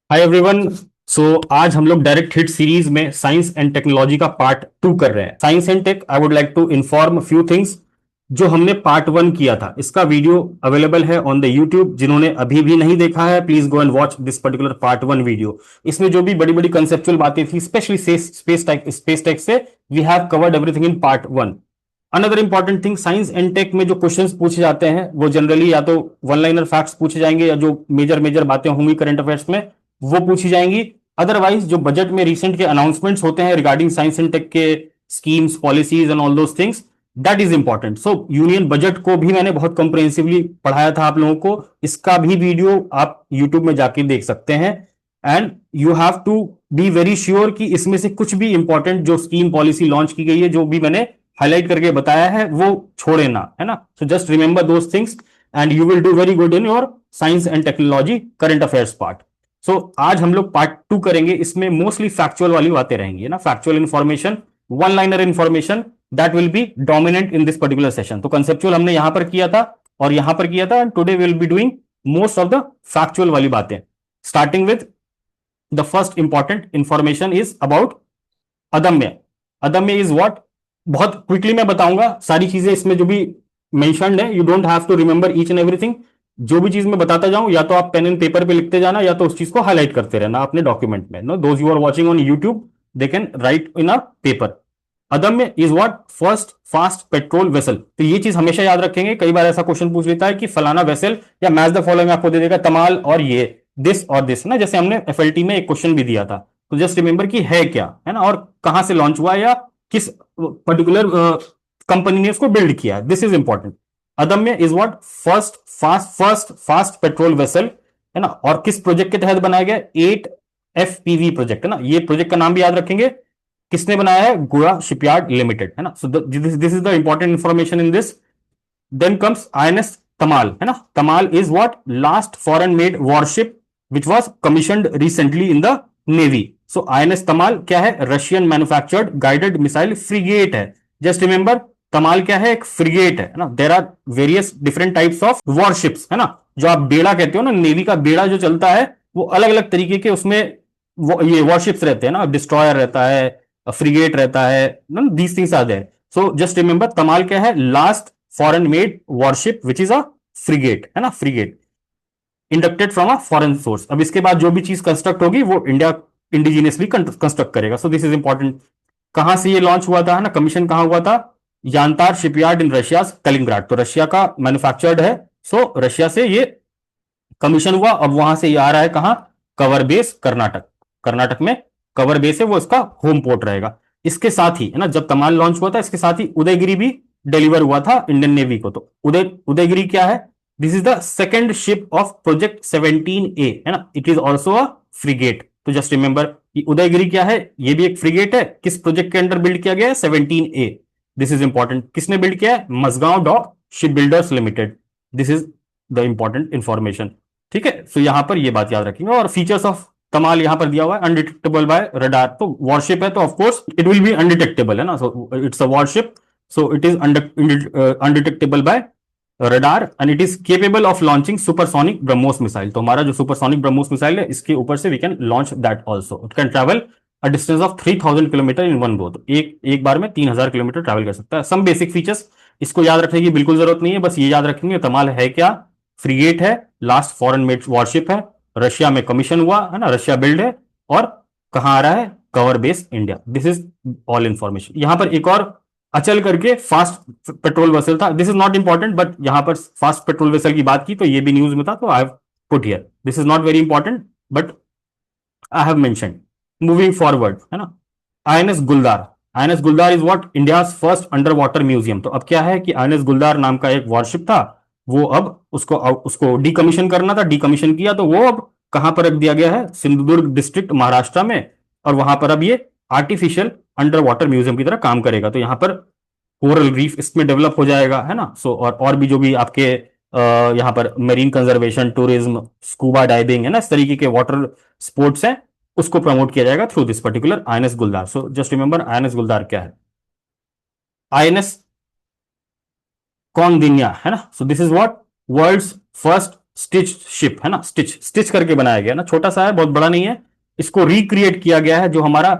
Hi everyone. सो आज हम लोग डायरेक्ट हिट सीरीज में साइंस एंड टेक्नोलॉजी का पार्ट 2 कर रहे हैं। Science and tech I would like to inform few things. जो हमने पार्ट 1 किया था, इसका वीडियो अवेलेबल है ऑन द यूट्यूब। जिन्होंने अभी भी नहीं देखा है, please go and watch this particular part 1 video. इसमें जो भी बड़ी बड़ी कंसेप्चुअल बातें थी, स्पेशली स्पेस टेक से, we have covered everything in part 1। Another important thing, science and tech में जो क्वेश्चंस पूछे जाते हैं वो जनरली या तो वन लाइनर फैक्ट्स पूछे जाएंगे, या जो मेजर मेजर बातें होंगी करंट अफेयर्स में वो पूछी जाएंगी। अदरवाइज जो बजट में रिसेंट के अनाउंसमेंट्स होते हैं रिगार्डिंग साइंस एंड टेक के schemes, policies and all those things, that is important. So union budget को भी मैंने बहुत कंप्रिहेंसिवली पढ़ाया था आप लोगों को। इसका भी वीडियो आप यूट्यूब में जाके देख सकते हैं। And you have to be very sure कि इसमें से कुछ भी इंपॉर्टेंट जो स्कीम पॉलिसी लॉन्च की गई है, जो भी मैंने हाईलाइट करके बताया है, वो छोड़े ना, है ना। So just remember those things and you will do very good in your science and technology current affairs part. So आज हम लोग पार्ट 2 करेंगे। इसमें मोस्टली फैक्चुअल वाली बातें रहेंगी ना, factual information, one liner information, that will be dominant in this particular session. तो कंसेप्चुअल हमने यहां पर किया था और यहां पर किया था, and today will be doing most of the factual वाली बातें। Starting with the first important information is about अदम्य। अदम्य इज व्हाट, बहुत क्विकली मैं बताऊंगा सारी चीजें इसमें जो भी मेंशन्ड है। You don't have to remember each and everything. जो भी चीज मैं बताता जाऊं, या तो आप पेन एंड पेपर पे लिखते जाना, या तो उस चीज को हाईलाइट करते रहना अपने डॉक्यूमेंट में। No, those you are watching on YouTube, they can write in a paper. Adamya is what, first fast patrol vessel. तो ये चीज हमेशा याद रखेंगे। कई बार ऐसा क्वेश्चन पूछ लेता है कि फलाना वेसल या मैच द फॉलोइंग आपको दे देगा, तमाल और ये, दिस और दिस ना, जैसे हमने एफएलटी में एक क्वेश्चन भी दिया था। तो जस्ट रिमेंबर कि है क्या, है ना, और कहां से लॉन्च हुआ, या किस पर्टिकुलर कंपनी ने उसको बिल्ड किया। This is important. Adamya is what, first fast patrol vessel, है ना। और किस प्रोजेक्ट के तहत बनाया गया, 8 FPV प्रोजेक्ट, है ना। ये प्रोजेक्ट का नाम भी याद रखेंगे। किसने बनाया है, गोरा शिपयार्ड लिमिटेड, है ना। So this is the important information in this. Then comes INS Tamal, है ना। Tamal is what, last foreign made warship which was commissioned recently in the navy. So INS Tamal क्या है, Russian manufactured guided missile frigate है। Just remember, Tamal क्या है, एक frigate है ना। There are various different types of warships, है ना। जो आप बेड़ा कहते हो ना, नेवी का बेड़ा जो चलता है, वो अलग अलग तरीके के उसमें ये वॉरशिप्स रहते हैं ना। डिस्ट्रॉयर रहता है, फ्रिगेट रहता है, these things are there. So just remember, Tamal क्या है, last foreign made warship which is a frigate, है ना, frigate inducted from a foreign source. अब इसके बाद जो भी चीज कंस्ट्रक्ट होगी वो इंडिया इंडिजीनियसली कंस्ट्रक्ट करेगा। सो दिस इज इंपॉर्टेंट। कहां से ये लॉन्च हुआ था, है ना, कमीशन कहां हुआ था, यांतार शिपयार्ड इन रशिया कलिंगराड। तो रशिया का मैन्युफैक्चर्ड है। सो रशिया से ये कमीशन हुआ। अब वहां से ये आ रहा है कहां, कवर बेस कर्नाटक। कर्नाटक में कवर बेस है, वो इसका होम पोर्ट रहेगा। इसके साथ ही, है ना, जब तमाल लॉन्च हुआ था, इसके साथ ही उदयगिरी भी डिलीवर हुआ था इंडियन नेवी को। तो उदयगिरी क्या है, this is the second ship of project 17A, है ना। It is also a frigate. तो जस्ट रिमेंबर, उदयगिरी क्या है, ये भी एक फ्रिगेट है। किस प्रोजेक्ट के अंडर बिल्ड किया गया है, 17A। This is important. किसने बिल्ड किया है, Mazagon dock ship builders limited. This is the important information. ठीक है, तो यहां पर ये बात याद रखेंगे। और फीचर्स ऑफ कमाल यहां पर दिया हुआ है, अनडिटेक्टेबल बाय रडार। तो वॉरशिप है तो of course it will be undetectable, है ना। So it's a warship, so it is undetectable by radar and it is capable of launching supersonic BrahMos missile. तो हमारा जो सुपरसोनिक ब्रह्मोस मिसाइल है, इसके ऊपर से we can launch that also. It can travel a distance of 3000 kilometre in one go. तो एक बार में 3000 किलोमीटर ट्रैवल कर सकता है। सम बेसिक फीचर्स, इसको याद रखने की बिल्कुल जरूरत नहीं है, बस ये याद रखेंगे तमाल है क्या, फ्रीगेट है, लास्ट फॉरेन मेड वॉरशिप है, रशिया में कमीशन हुआ, है ना, रशिया बिल्ड है, और कहां आ रहा है, cover base India. This is all information. यहां पर एक और अचल करके फास्ट पेट्रोल वेसल था। This is not important, but यहां पर फास्ट पेट्रोल वेसल की बात की तो ये भी न्यूज में था, तो I have put here. This is not very important, but I have mention. Moving forward, है ना, आईएनएस गुलदार। आईएनएस गुलदार is what, India first under water museum. तो अब क्या है कि आईएनएस गुलदार नाम का एक वॉरशिप था, वो अब उसको डीकमीशन करना था। डीकमीशन किया तो वो अब कहां पर रख दिया गया है, सिंधुदुर्ग डिस्ट्रिक्ट महाराष्ट्र में। और वहां पर अब ये आर्टिफिशियल अंडर वाटर म्यूजियम की तरह काम करेगा। तो यहां पर कोरल रीफ इसमें डेवलप हो जाएगा, है ना। सो और भी जो भी आपके यहाँ पर marine conservation, tourism, scuba diving, है ना, इस तरीके के वाटर स्पोर्ट्स हैं, उसको प्रमोट किया जाएगा थ्रू दिस पर्टिकुलर आईएनएस गुलदार। सो जस्ट रिमेंबर, आईएनएस गुलदार क्या है, आईएनएस कौंडिन्या, है ना। So this is what, world's first stitch ship है ना, स्टिच स्टिच करके बनाया गया ना, छोटा सा है, बहुत बड़ा नहीं है। इसको रिक्रिएट किया गया है, जो हमारा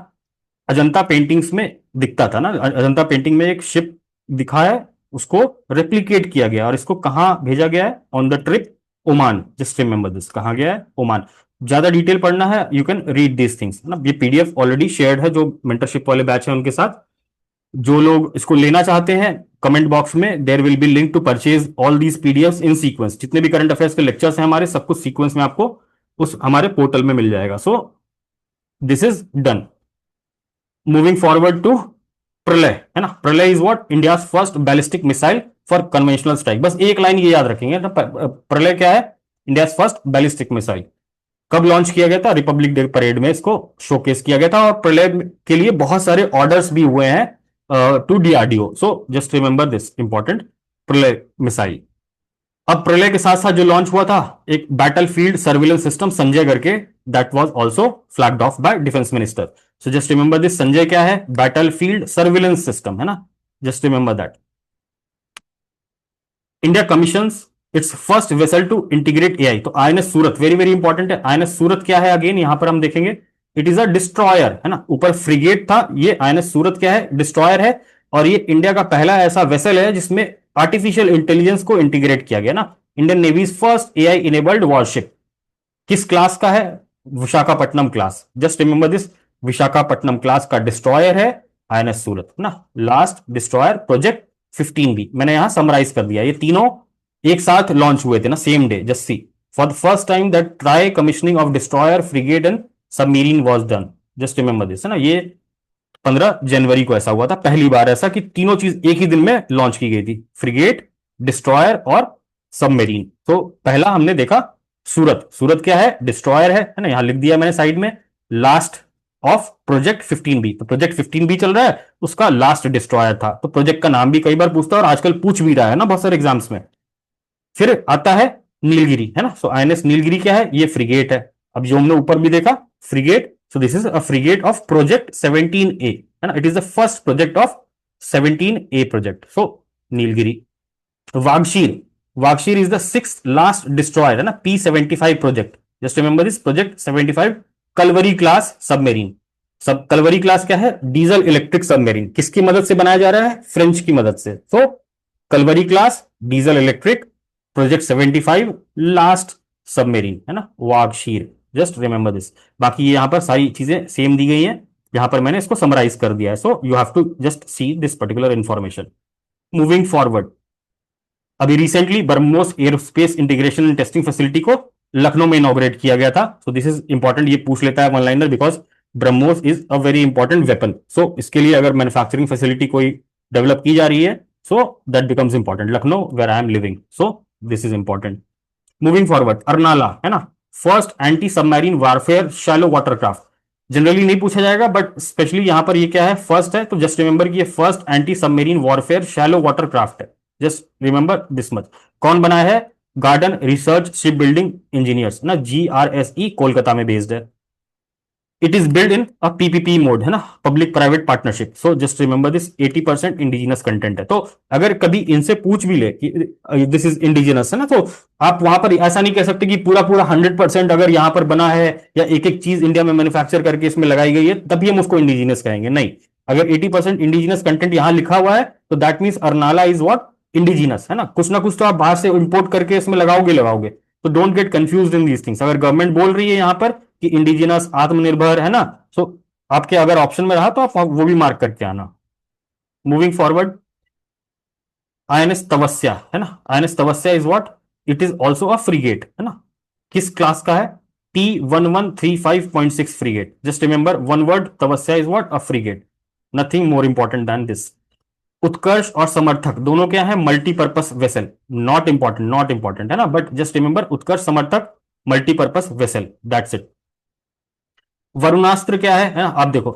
अजंता पेंटिंग्स में दिखता था ना, अजंता पेंटिंग में एक शिप दिखा है, उसको रेप्लिकेट किया गया। और इसको कहां भेजा गया है? On the trip Oman. Just remember this, कहां गया है? ओमान। ज्यादा डिटेल पढ़ना है, you can read this things ना। ये पीडीएफ ऑलरेडी शेयर्ड है जो मेंटरशिप वाले बैच है उनके साथ। जो लोग इसको लेना चाहते हैं, कमेंट बॉक्स में there will be link to purchase all these PDF in sequence. जितने भी करंट अफेयर्स के लेक्चर्स हैं हमारे, सब कुछ सीक्वेंस में आपको उस हमारे पोर्टल में मिल जाएगा। So this is done. Moving forward to Pralay है ना। Pralay is what? India first ballistic missile for conventional strike. बस एक लाइन ये याद रखेंगे ना, प्रलय क्या है? India first ballistic missile. कब लॉन्च किया गया था? रिपब्लिक डे परेड में इसको शोकेस किया गया था। और प्रलय के लिए बहुत सारे ऑर्डर्स भी हुए हैं to DRDO. So just remember this important, Pralay missile. अब प्रलय के साथ साथ जो लॉन्च हुआ था एक बैटलफील्ड सर्विलेंस सिस्टम संजय करके, that was also flagged off by defence minister. So just remember this, Sanjay क्या है? बैटलफील्ड सर्विलेंस सिस्टम है ना, just remember that. India commissions its first vessel to integrate AI. तो INS Surat very very important है। INS Surat क्या है? Again यहां पर हम देखेंगे, इट इज अ डिस्ट्रॉयर है ना, ऊपर फ्रिगेट था, ये आईएनएस सूरत क्या है? डिस्ट्रॉयर है। और ये इंडिया का पहला ऐसा वेसल है जिसमें आर्टिफिशियल इंटेलिजेंस को इंटीग्रेट किया गया ना। Indian navy's first AI enabled warship. किस क्लास का है? Visakhapatnam class. Just remember this, Visakhapatnam class का डिस्ट्रॉयर है आईएनएस सूरत ना। लास्ट डिस्ट्रॉयर प्रोजेक्ट 15B मैंने यहां समराइज कर दिया। ये तीनों एक साथ लॉन्च हुए थे ना, same day. Just see, for the first time that try commissioning of destroyer, frigate and submarine was done. Just remember this है ना। ये 15 जनवरी को ऐसा हुआ था, पहली बार ऐसा कि तीनों चीज एक ही दिन में लॉन्च की गई थी, फ्रिगेट, डिस्ट्रॉयर और सबमरीन। तो पहला हमने देखा सूरत। सूरत क्या है? डिस्ट्रॉयर है ना, यहां लिख दिया मैंने साइड में। लास्ट ऑफ प्रोजेक्ट 15B, तो प्रोजेक्ट 15B चल रहा है, उसका लास्ट डिस्ट्रॉयर था। तो प्रोजेक्ट का नाम भी कई बार पूछता है और आजकल पूछ भी रहा है ना बहुत सारे एग्जाम्स में। फिर आता है नीलगिरी है ना। सो आईएनएस नीलगिरी क्या है? ये फ्रिगेट है। अब जो हमने ऊपर भी देखा frigate, so this is a frigate of project 17A है ना। It is the first project of 17A project. सो Nilgiri. Vagsheer, Vagsheer is the six last destroyer है ना, P75 project. Just remember this, project 75 Kalvari class submarine. सब कलवरी क्लास क्या है? Diesel electric submarine. किसकी मदद से बनाया जा रहा है? फ्रेंच की मदद से। तो Kalvari class, diesel electric, project 75, last submarine है ना, वागशीर। Just remember this. बाकी यहां पर सारी चीजें सेम दी गई हैं, यहां पर मैंने इसको समराइज कर दिया है। So you have to just see this particular information. Moving forward, अभी recently BrahMos airspace integration and testing facility को लखनऊ में इनॉग्रेट किया गया था। सो दिस इज इंपॉर्टेंट, ये पूछ लेता है one liner, because BrahMos is a very important weapon. So इसके लिए अगर मैन्युफैक्चरिंग फैसिलिटी कोई डेवलप की जा रही है, so that becomes important. Lucknow where I am living, so this is important. Moving forward, Arnala है ना, first anti submarine warfare shallow watercraft. Generally नहीं पूछा जाएगा, बट स्पेशली यहां पर ये क्या है? फर्स्ट है, तो जस्ट रिमेंबर कि ये first anti submarine warfare shallow watercraft है। Just remember this much. कौन बनाया है? Garden research ship building engineers ना, GRSE, कोलकाता में बेस्ड है। It is build in a PPP mode है ना, public private partnership. So just remember this, 80% indigenous content है। तो अगर कभी इनसे पूछ भी ले कि दिस इज इंडिजिनस है ना, तो आप वहां पर ऐसा नहीं कह सकते कि पूरा पूरा 100% अगर यहां पर बना है या एक एक चीज इंडिया में मैन्युफैक्चर करके इसमें लगाई गई है तभी हम उसको इंडिजिनस कहेंगे। नहीं, अगर 80% इंडिजिनस कंटेंट यहां लिखा हुआ है तो that means Arnala is what? Indigenous है ना। कुछ ना कुछ तो आप बाहर से इंपोर्ट करके इसमें लगाओगे लगाओगे। तो don't get confuse in these things. अगर गवर्नमेंट बोल रही है यहां पर कि इंडिजिनस, आत्मनिर्भर है ना, सो आपके अगर ऑप्शन में रहा तो आप वो भी मार्क करके आना। मूविंग फॉरवर्ड, आईएनएस तवस्या है ना। INS Tavasya is what? It is also a frigate है ना। किस क्लास का है? T1135.6 frigate. Just remember one word, Tavasya is what? A frigate, nothing more important than this. Utkarsh और समर्थक दोनों क्या है? Multipurpose vessel. Not important, not important है ना, but just remember Utkarsh Samarthak multipurpose vessel, that's it. Varunastra क्या है? आप देखो,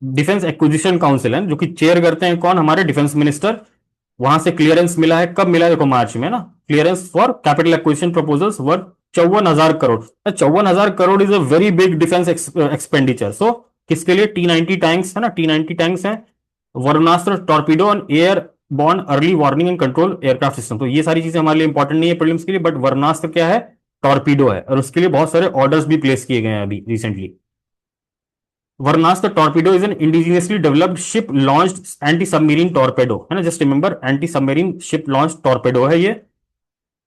डिफेंस एक्विजिशन काउंसिल है जो कि चेयर करते हैं कौन? हमारे डिफेंस मिनिस्टर। वहां से क्लियरेंस मिला है, कब मिला है? देखो मार्च में ना। Clearance for capital acquisition proposals worth 54,000 crore. 54,000 crore is a very big defence expenditure. So किसके लिए? T90 टैंक्स है ना, T90 टैंक्स है, Varunastra torpedo and air borne early warning and control aircraft system. तो ये सारी चीजें हमारे लिए इंपॉर्टेंट नहीं है प्रीलिम्स के लिए, बट वर्णास्त्र क्या है, टॉर्पीडो है, और उसके लिए बहुत सारे ऑर्डर्स भी प्लेस किए गए हैं अभी recently. Varunastra torpedo is an indigenously developed ship launched anti submarine torpedo, है ना, just remember anti submarine ship launch torpedo है ये।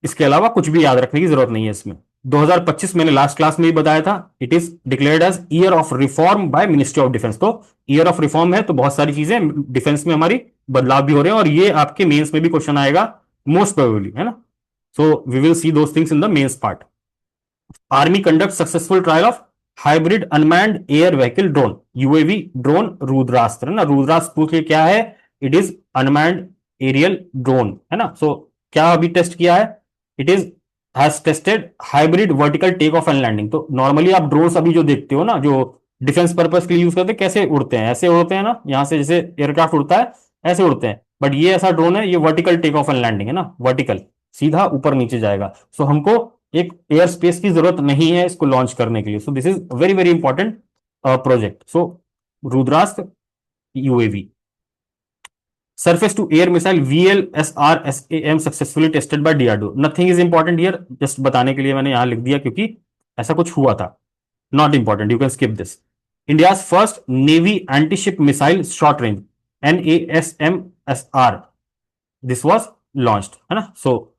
इसके अलावा कुछ भी याद रखने की जरूरत नहीं है इसमें। 2025 मैंने लास्ट क्लास में ही बताया था, it is declared as year of reform by ministry of defence. तो ईयर ऑफ रिफॉर्म है, तो बहुत सारी चीजें डिफेंस में हमारी बदलाव भी हो रहे हैं, और ये आपके मेंस में भी क्वेश्चन आएगा मोस्ट प्रोबेबली, है ना। So we will see those things in the mains part. Army conduct successful trial of hybrid unmanned air vehicle drone, UAV drone Rudrastra, है ना। रुद्रास्त्र पूछिए क्या है, it is unmanned aerial drone, है ना। सो क्या अभी टेस्ट किया है, it is has tested hybrid vertical take off and landing. तो नॉर्मली आप ड्रोन्स अभी जो देखते हो ना, जो डिफेंस पर्पज के लिए यूज करते हैं, कैसे उड़ते हैं, ऐसे उड़ते हैं ना, यहां से जैसे एयरक्राफ्ट उड़ता है ऐसे उड़ते हैं, बट ये ऐसा ड्रोन है, ये vertical take off and landing है ना, वर्टिकल, सीधा ऊपर नीचे जाएगा। सो हमको एक एयर स्पेस की जरूरत नहीं है इसको लॉन्च करने के लिए। So this is very very important project. So Rudrastra UAV. Surface to air missile VLSRSAM successfully tested by DRDO. Nothing is important here, just बताने के लिए मैंने यहां लिख दिया क्योंकि ऐसा कुछ हुआ था। Not important, you can skip this. India first navy anti ship missile short range NASMSR, this was launched, है ना। So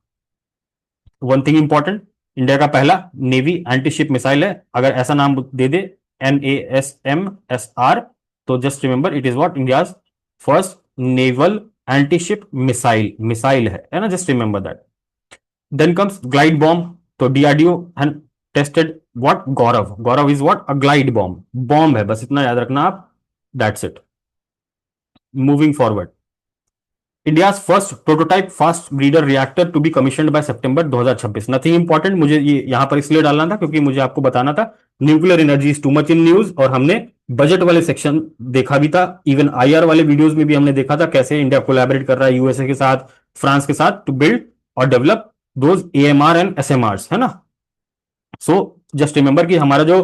one thing important, India का पहला नेवी एंटी शिप मिसाइल है। अगर ऐसा नाम दे दे NASMSR, तो just remember it is what India first naval anti ship missile, missile है ना, just remember that. Then comes glide bomb. तो DRDO and tested what, Gaurav, Gaurav is what, a glide bomb, bomb है, बस इतना याद रखना आप, that's it. Moving forward, India first prototype fast breeder reactor to be commissioned by सितंबर 2026। Nothing important, मुझे ये यहां पर इसलिए डालना था क्योंकि मुझे आपको बताना था nuclear energy is to much in news, और हमने बजट वाले सेक्शन देखा भी था, इवन आईआर वाले वीडियोस में भी हमने देखा था कैसे इंडिया कोलैबोरेट कर रहा है यूएसए के साथ, फ्रांस के साथ, टू बिल्ड और develop those AMR and ASMR, है ना। सो जस्ट रिमेंबर कि हमारा जो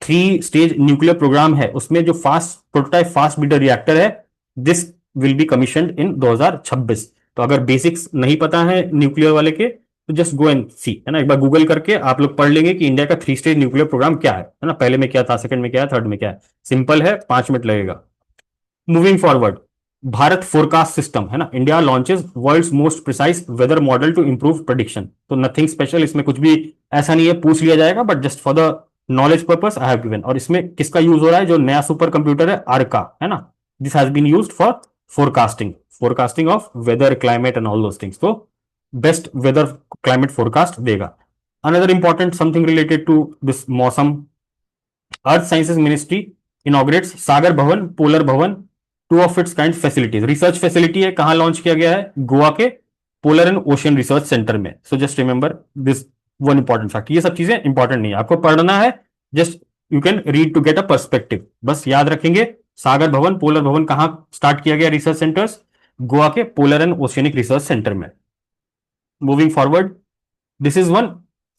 3 स्टेज न्यूक्लियर प्रोग्राम है उसमें जो fast prototype fast breeder reactor है, दिस विल बी कमीशनड इन 2026। तो अगर बेसिक्स नहीं पता है न्यूक्लियर वाले के, तो जस्ट गो एंड सी, है ना, एक बार गूगल करके आप लोग पढ़ लेंगे कि इंडिया का 3 स्टेज न्यूक्लियर प्रोग्राम क्या है ना, पहले में क्या था, सेकंड में क्या है, थर्ड में क्या है। सिंपल है, 5 मिनट लगेगा। Moving forward, Bharat forecast system, है ना, India launches world's most precise weather model to improve prediction. तो नथिंग स्पेशल, इसमें कुछ भी ऐसा नहीं है, पूछ लिया जाएगा, but just for the knowledge purpose I have given. और इसमें किसका यूज हो रहा है, जो नया सुपर कंप्यूटर है आर्का, है ना, this has been used for forecasting, forecasting of weather climate and all those things. तो बेस्ट वेदर क्लाइमेट फोरकास्ट देगा। Another important something related to this मौसम, earth sciences ministry inaugurates Sagar Bhavan, polar Bhavan, two of its kind facilities. Research facility है, कहां launch किया गया है, गोवा के polar and ocean research centre में। So just remember this one important fact. ये सब चीजें इंपॉर्टेंट नहीं है, आपको पढ़ना है, just you can read to get a perspective, बस याद रखेंगे। सागर भवन, पोलर भवन कहां स्टार्ट किया गया रिसर्च सेंटर्स, गोवा के polar and oceanic research centre में। Moving forward, this is one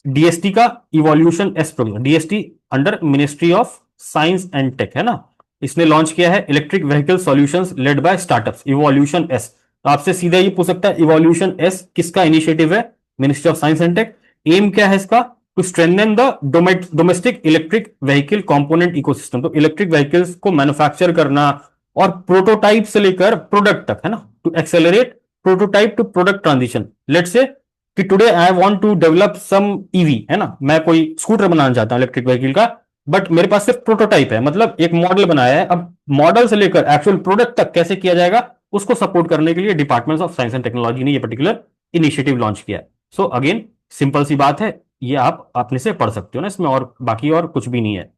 DST का evolution S programme, DST under ministry of science and tech, है ना। इसने लॉन्च किया है electric vehicle solutions led by startups, evolution S. तो आपसे सीधा ये पूछ सकता है इवोल्यूशन एस किसका इनिशिएटिव है, ministry of science and tech. Aim क्या है इसका, to strengthen the domestic electric vehicle component ecosystem. तो इलेक्ट्रिक व्हीकल्स को मैन्युफैक्चर करना और प्रोटोटाइप से लेकर प्रोडक्ट तक, है ना, to accelerate prototype to product transition. Let's say कि today I want to develop some EV, है ना, मैं कोई स्कूटर बनाना चाहता हूं इलेक्ट्रिक व्हीकल का, बट मेरे पास सिर्फ प्रोटोटाइप है, मतलब एक मॉडल बनाया है। अब मॉडल से लेकर एक्चुअल प्रोडक्ट तक कैसे किया जाएगा, उसको सपोर्ट करने के लिए department of science and technology ने ये पर्टिकुलर इनिशिएटिव लॉन्च किया है। सो अगेन सिंपल सी बात है, ये आप अपने से पढ़ सकते हो ना इसमें, और बाकी और कुछ भी नहीं है।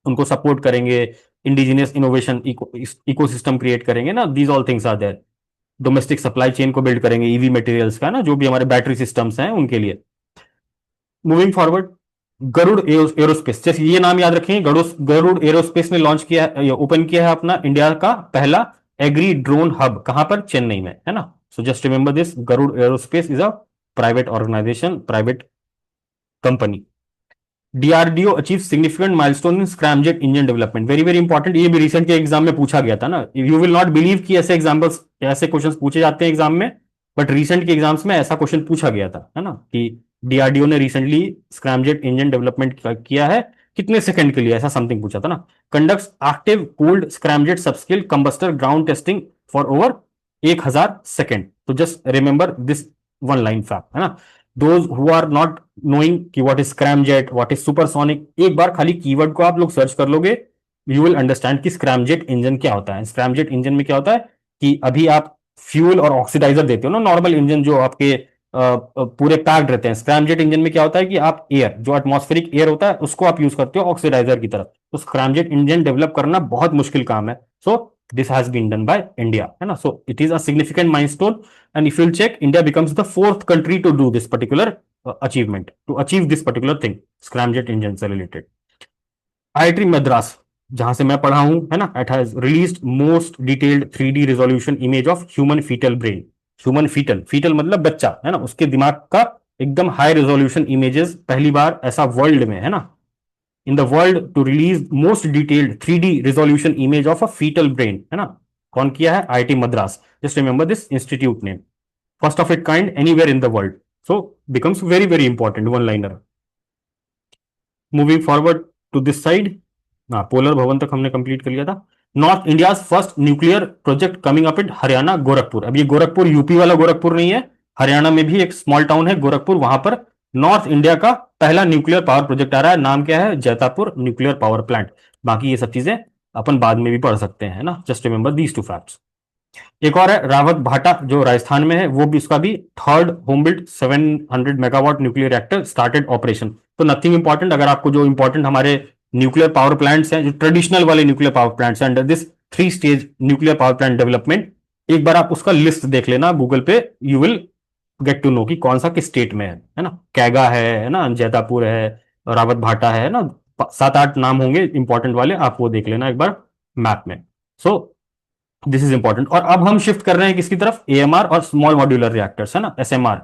उनको सपोर्ट करेंगे, इंडिजिनियस इनोवेशन इकोसिस्टम क्रिएट करेंगे ना, these all things are there. Domestic supply chain को बिल्ड करेंगे ईवी मटेरियल्स का ना, जो भी हमारे बैटरी सिस्टम्स हैं उनके लिए। मूविंग फॉरवर्ड, गरुड़ एरोस्पेस, जैसे ये नाम याद रखें, गरुड़ एरोस्पेस ने लॉन्च किया है, ओपन किया है अपना इंडिया का पहला एग्री ड्रोन हब, कहां पर, चेन्नई में, है ना। So just remember this, Garuda aerospace is a private organisation, private company. DRDO achieve significant milestone in scramjet engine development, very very important, ये भी रिसेंट के एग्जाम में पूछा गया था ना। यू विल नॉट बिलीव कि ऐसे एग्जाम्पल्स, ऐसे क्वेश्चंस पूछे जाते हैं एग्जाम में, बट रिसेंट के एग्जाम्स में ऐसा क्वेश्चन पूछा गया था, है ना, कि डीआरडीओ ने रिसेंटली स्क्रैमजेट इंजन डेवलपमेंट किया है, कितने सेकंड के लिए, ऐसा समथिंग पूछा था ना। Conducts active cooled scramjet subscale combustor ground testing for over 1000 second. तो just remember this one line fact, है ना। Those who are not knowing कि what is scramjet, what is supersonic, एक बार खाली कीवर्ड को आप लोग सर्च कर लोगे, यू विल अंडरस्टैंड कि स्क्रैमजेट इंजन क्या होता है। स्क्रैमजेट इंजन में क्या होता है कि अभी आप फ्यूल और ऑक्सीडाइजर देते हो ना, नॉर्मल इंजन जो आपके पूरे पैक्ड रहते हैं, स्क्रैमजेट इंजन में क्या होता है कि आप एयर, जो एटमॉस्फेरिक एयर होता है, उसको आप यूज करते हो ऑक्सीडाइजर की तरफ। तो स्क्रैमजेट इंजन डेवलप करना बहुत मुश्किल काम है। So this has been done by India, है ना। So it is a significant milestone, and if you'll check, India becomes the fourth country to do this particular achievement, to achieve this particular thing, scramjet engine से related। IIT Madras, जहां से मैं पढ़ा हूं, है ना, it has released most detailed 3D resolution image of human fetal brain। Human fetal, fetal मतलब बच्चा, है ना, उसके दिमाग का एकदम हाई रेजोल्यूशन इमेजेस पहली बार ऐसा वर्ल्ड में, है ना, in the world to release most detailed 3D resolution image of a fetal brain, है ना। कौन किया है? IIT Madras. Just remember this institute name, first of its kind anywhere in the world, so becomes very very important one liner। Moving forward to this side, हाँ, polar Bhavan तक हमने complete कर लिया था। North India first nuclear project coming up in Haryana Gorakhpur. अब ये Gorakhpur UP वाला गोरखपुर नहीं है, हरियाणा में भी एक स्मॉल टाउन है गोरखपुर, वहां पर नॉर्थ इंडिया का पहला न्यूक्लियर पावर प्रोजेक्ट आ रहा है। नाम क्या है? Jaitapur nuclear power plant. बाकी ये सब चीजें अपन बाद में भी पढ़ सकते हैं ना, just remember these two facts. एक और है रावत भाटा, जो राजस्थान में है, वो भी, उसका भी third home built 700 megawatt nuclear reactor started operation. तो नथिंग इंपॉर्टेंट, अगर आपको जो इंपॉर्टेंट हमारे न्यूक्लियर पावर प्लांट्स हैं, जो ट्रेडिशनल वाले न्यूक्लियर पावर प्लांट्स हैं under this 3 stage nuclear power plant development, एक बार आप उसका लिस्ट देख लेना गूगल पे, you will get to know कि कौन सा किस स्टेट में है ना। कैगा है ना, जैतापुर है, रावत भाटा है ना, 7-8 नाम होंगे इंपॉर्टेंट वाले, आप वो देख लेना एक बार मैप में। सो दिस इज इंपॉर्टेंट। और अब हम शिफ्ट कर रहे हैं किसकी तरफ? एएमआर और स्मॉल मॉड्यूलर रिएक्टर्स, है ना, एसएमआर,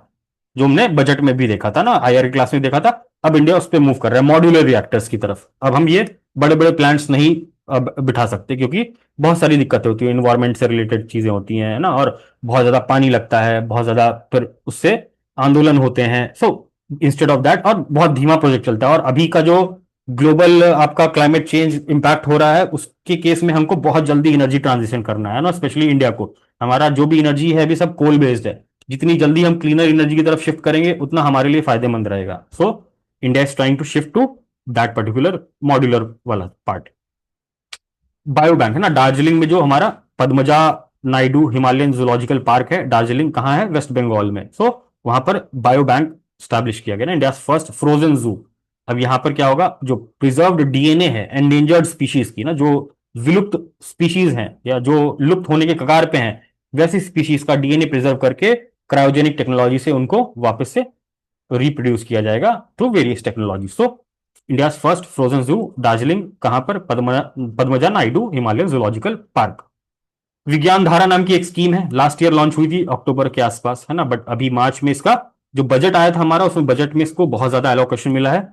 जो हमने बजट में भी देखा था ना, आईआर क्लास में देखा था। अब इंडिया उस पर मूव कर रहा है मॉड्यूलर रिएक्टर्स की तरफ। अब हम ये बड़े बड़े प्लांट्स नहीं बिठा सकते, क्योंकि बहुत सारी दिक्कतें होती है, इन्वायरमेंट से रिलेटेड चीजें होती हैं, है ना, और बहुत ज्यादा पानी लगता है, बहुत ज्यादा फिर उससे आंदोलन होते हैं। सो इंस्टेड ऑफ दैट, और बहुत धीमा प्रोजेक्ट चलता है, और अभी का जो ग्लोबल आपका क्लाइमेट चेंज इंपैक्ट हो रहा है, उसके केस में हमको बहुत जल्दी एनर्जी ट्रांजिशन करना है ना, स्पेशली इंडिया को। हमारा जो भी एनर्जी है अभी सब कोल बेस्ड है, जितनी जल्दी हम क्लीनर एनर्जी की तरफ शिफ्ट करेंगे उतना हमारे लिए फायदेमंद रहेगा। So India is trying to shift to that particular modular वाला पार्ट। बायो बैंक, है ना, दार्जिलिंग में जो हमारा Padmaja Naidu Himalayan zoological park है, दार्जिलिंग कहाँ है? वेस्ट बंगाल में। सो वहां पर बायो बैंक स्टैब्लिश किया गया ना, इंडिया फर्स्ट फ्रोजन जू। अब यहां पर क्या होगा? जो प्रिजर्व्ड डीएनए है एंडेंजर्ड स्पीशीज की ना, जो विलुप्त स्पीशीज हैं या जो लुप्त होने के कगार पे हैं, वैसी स्पीशीज का डीएनए प्रिजर्व करके क्रायोजेनिक टेक्नोलॉजी से उनको वापस से रिप्रोड्यूस किया जाएगा through various technology. So India first frozen जू दार्जिलिंग, कहां पर? Padmaja Naidu Himalayan zoological park. विज्ञान धारा नाम की एक स्कीम है, लास्ट ईयर लॉन्च हुई थी अक्टूबर के आसपास, है ना, बट अभी मार्च में इसका जो बजट आया था हमारा, उसमें बजट में इसको बहुत ज्यादा एलोकेशन मिला है।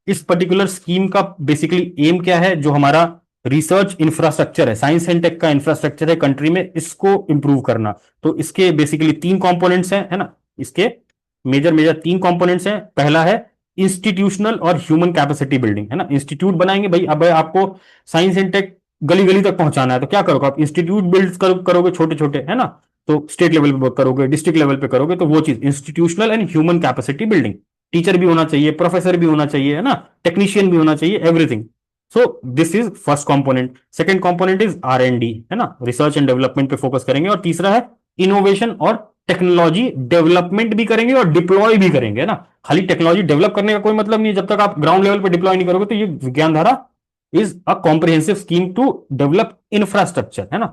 इस पर्टिकुलर स्कीम का बेसिकली एम क्या है? जो हमारा रिसर्च इंफ्रास्ट्रक्चर है, साइंस एंड टेक का इंफ्रास्ट्रक्चर है कंट्री में, इसको इंप्रूव करना। तो इसके बेसिकली 3 कंपोनेंट्स हैं, है ना, इसके मेजर मेजर 3 कंपोनेंट्स हैं। पहला है इंस्टीट्यूशनल और ह्यूमन कैपेसिटी बिल्डिंग, है ना। इंस्टीट्यूट बनाएंगे भाई, अब आपको साइंस एंड टेक गली गली तक पहुंचाना है, तो क्या करोगे आप? इंस्टीट्यूट बिल्ड करोगे छोटे छोटे, है ना, तो स्टेट लेवल पे करोगे, डिस्ट्रिक्ट लेवल पे करोगे, तो वो चीज institutional and human capacity building. Teacher भी होना चाहिए, प्रोफेसर भी होना चाहिए, है ना, टेक्नीशियन भी होना चाहिए, everything. So this is first component. Second component is R&D, है ना, रिसर्च एंड डेवलपमेंट पे फोकस करेंगे। और तीसरा है इनोवेशन और टेक्नोलॉजी डेवलपमेंट भी करेंगे और डिप्लॉय भी करेंगे, है ना। खाली टेक्नोलॉजी डेवलप करने का कोई मतलब नहीं है जब तक आप ग्राउंड लेवल पे डिप्लॉय नहीं करोगे। तो ये विज्ञान धारा is a comprehensive scheme to develop infrastructure, है ना।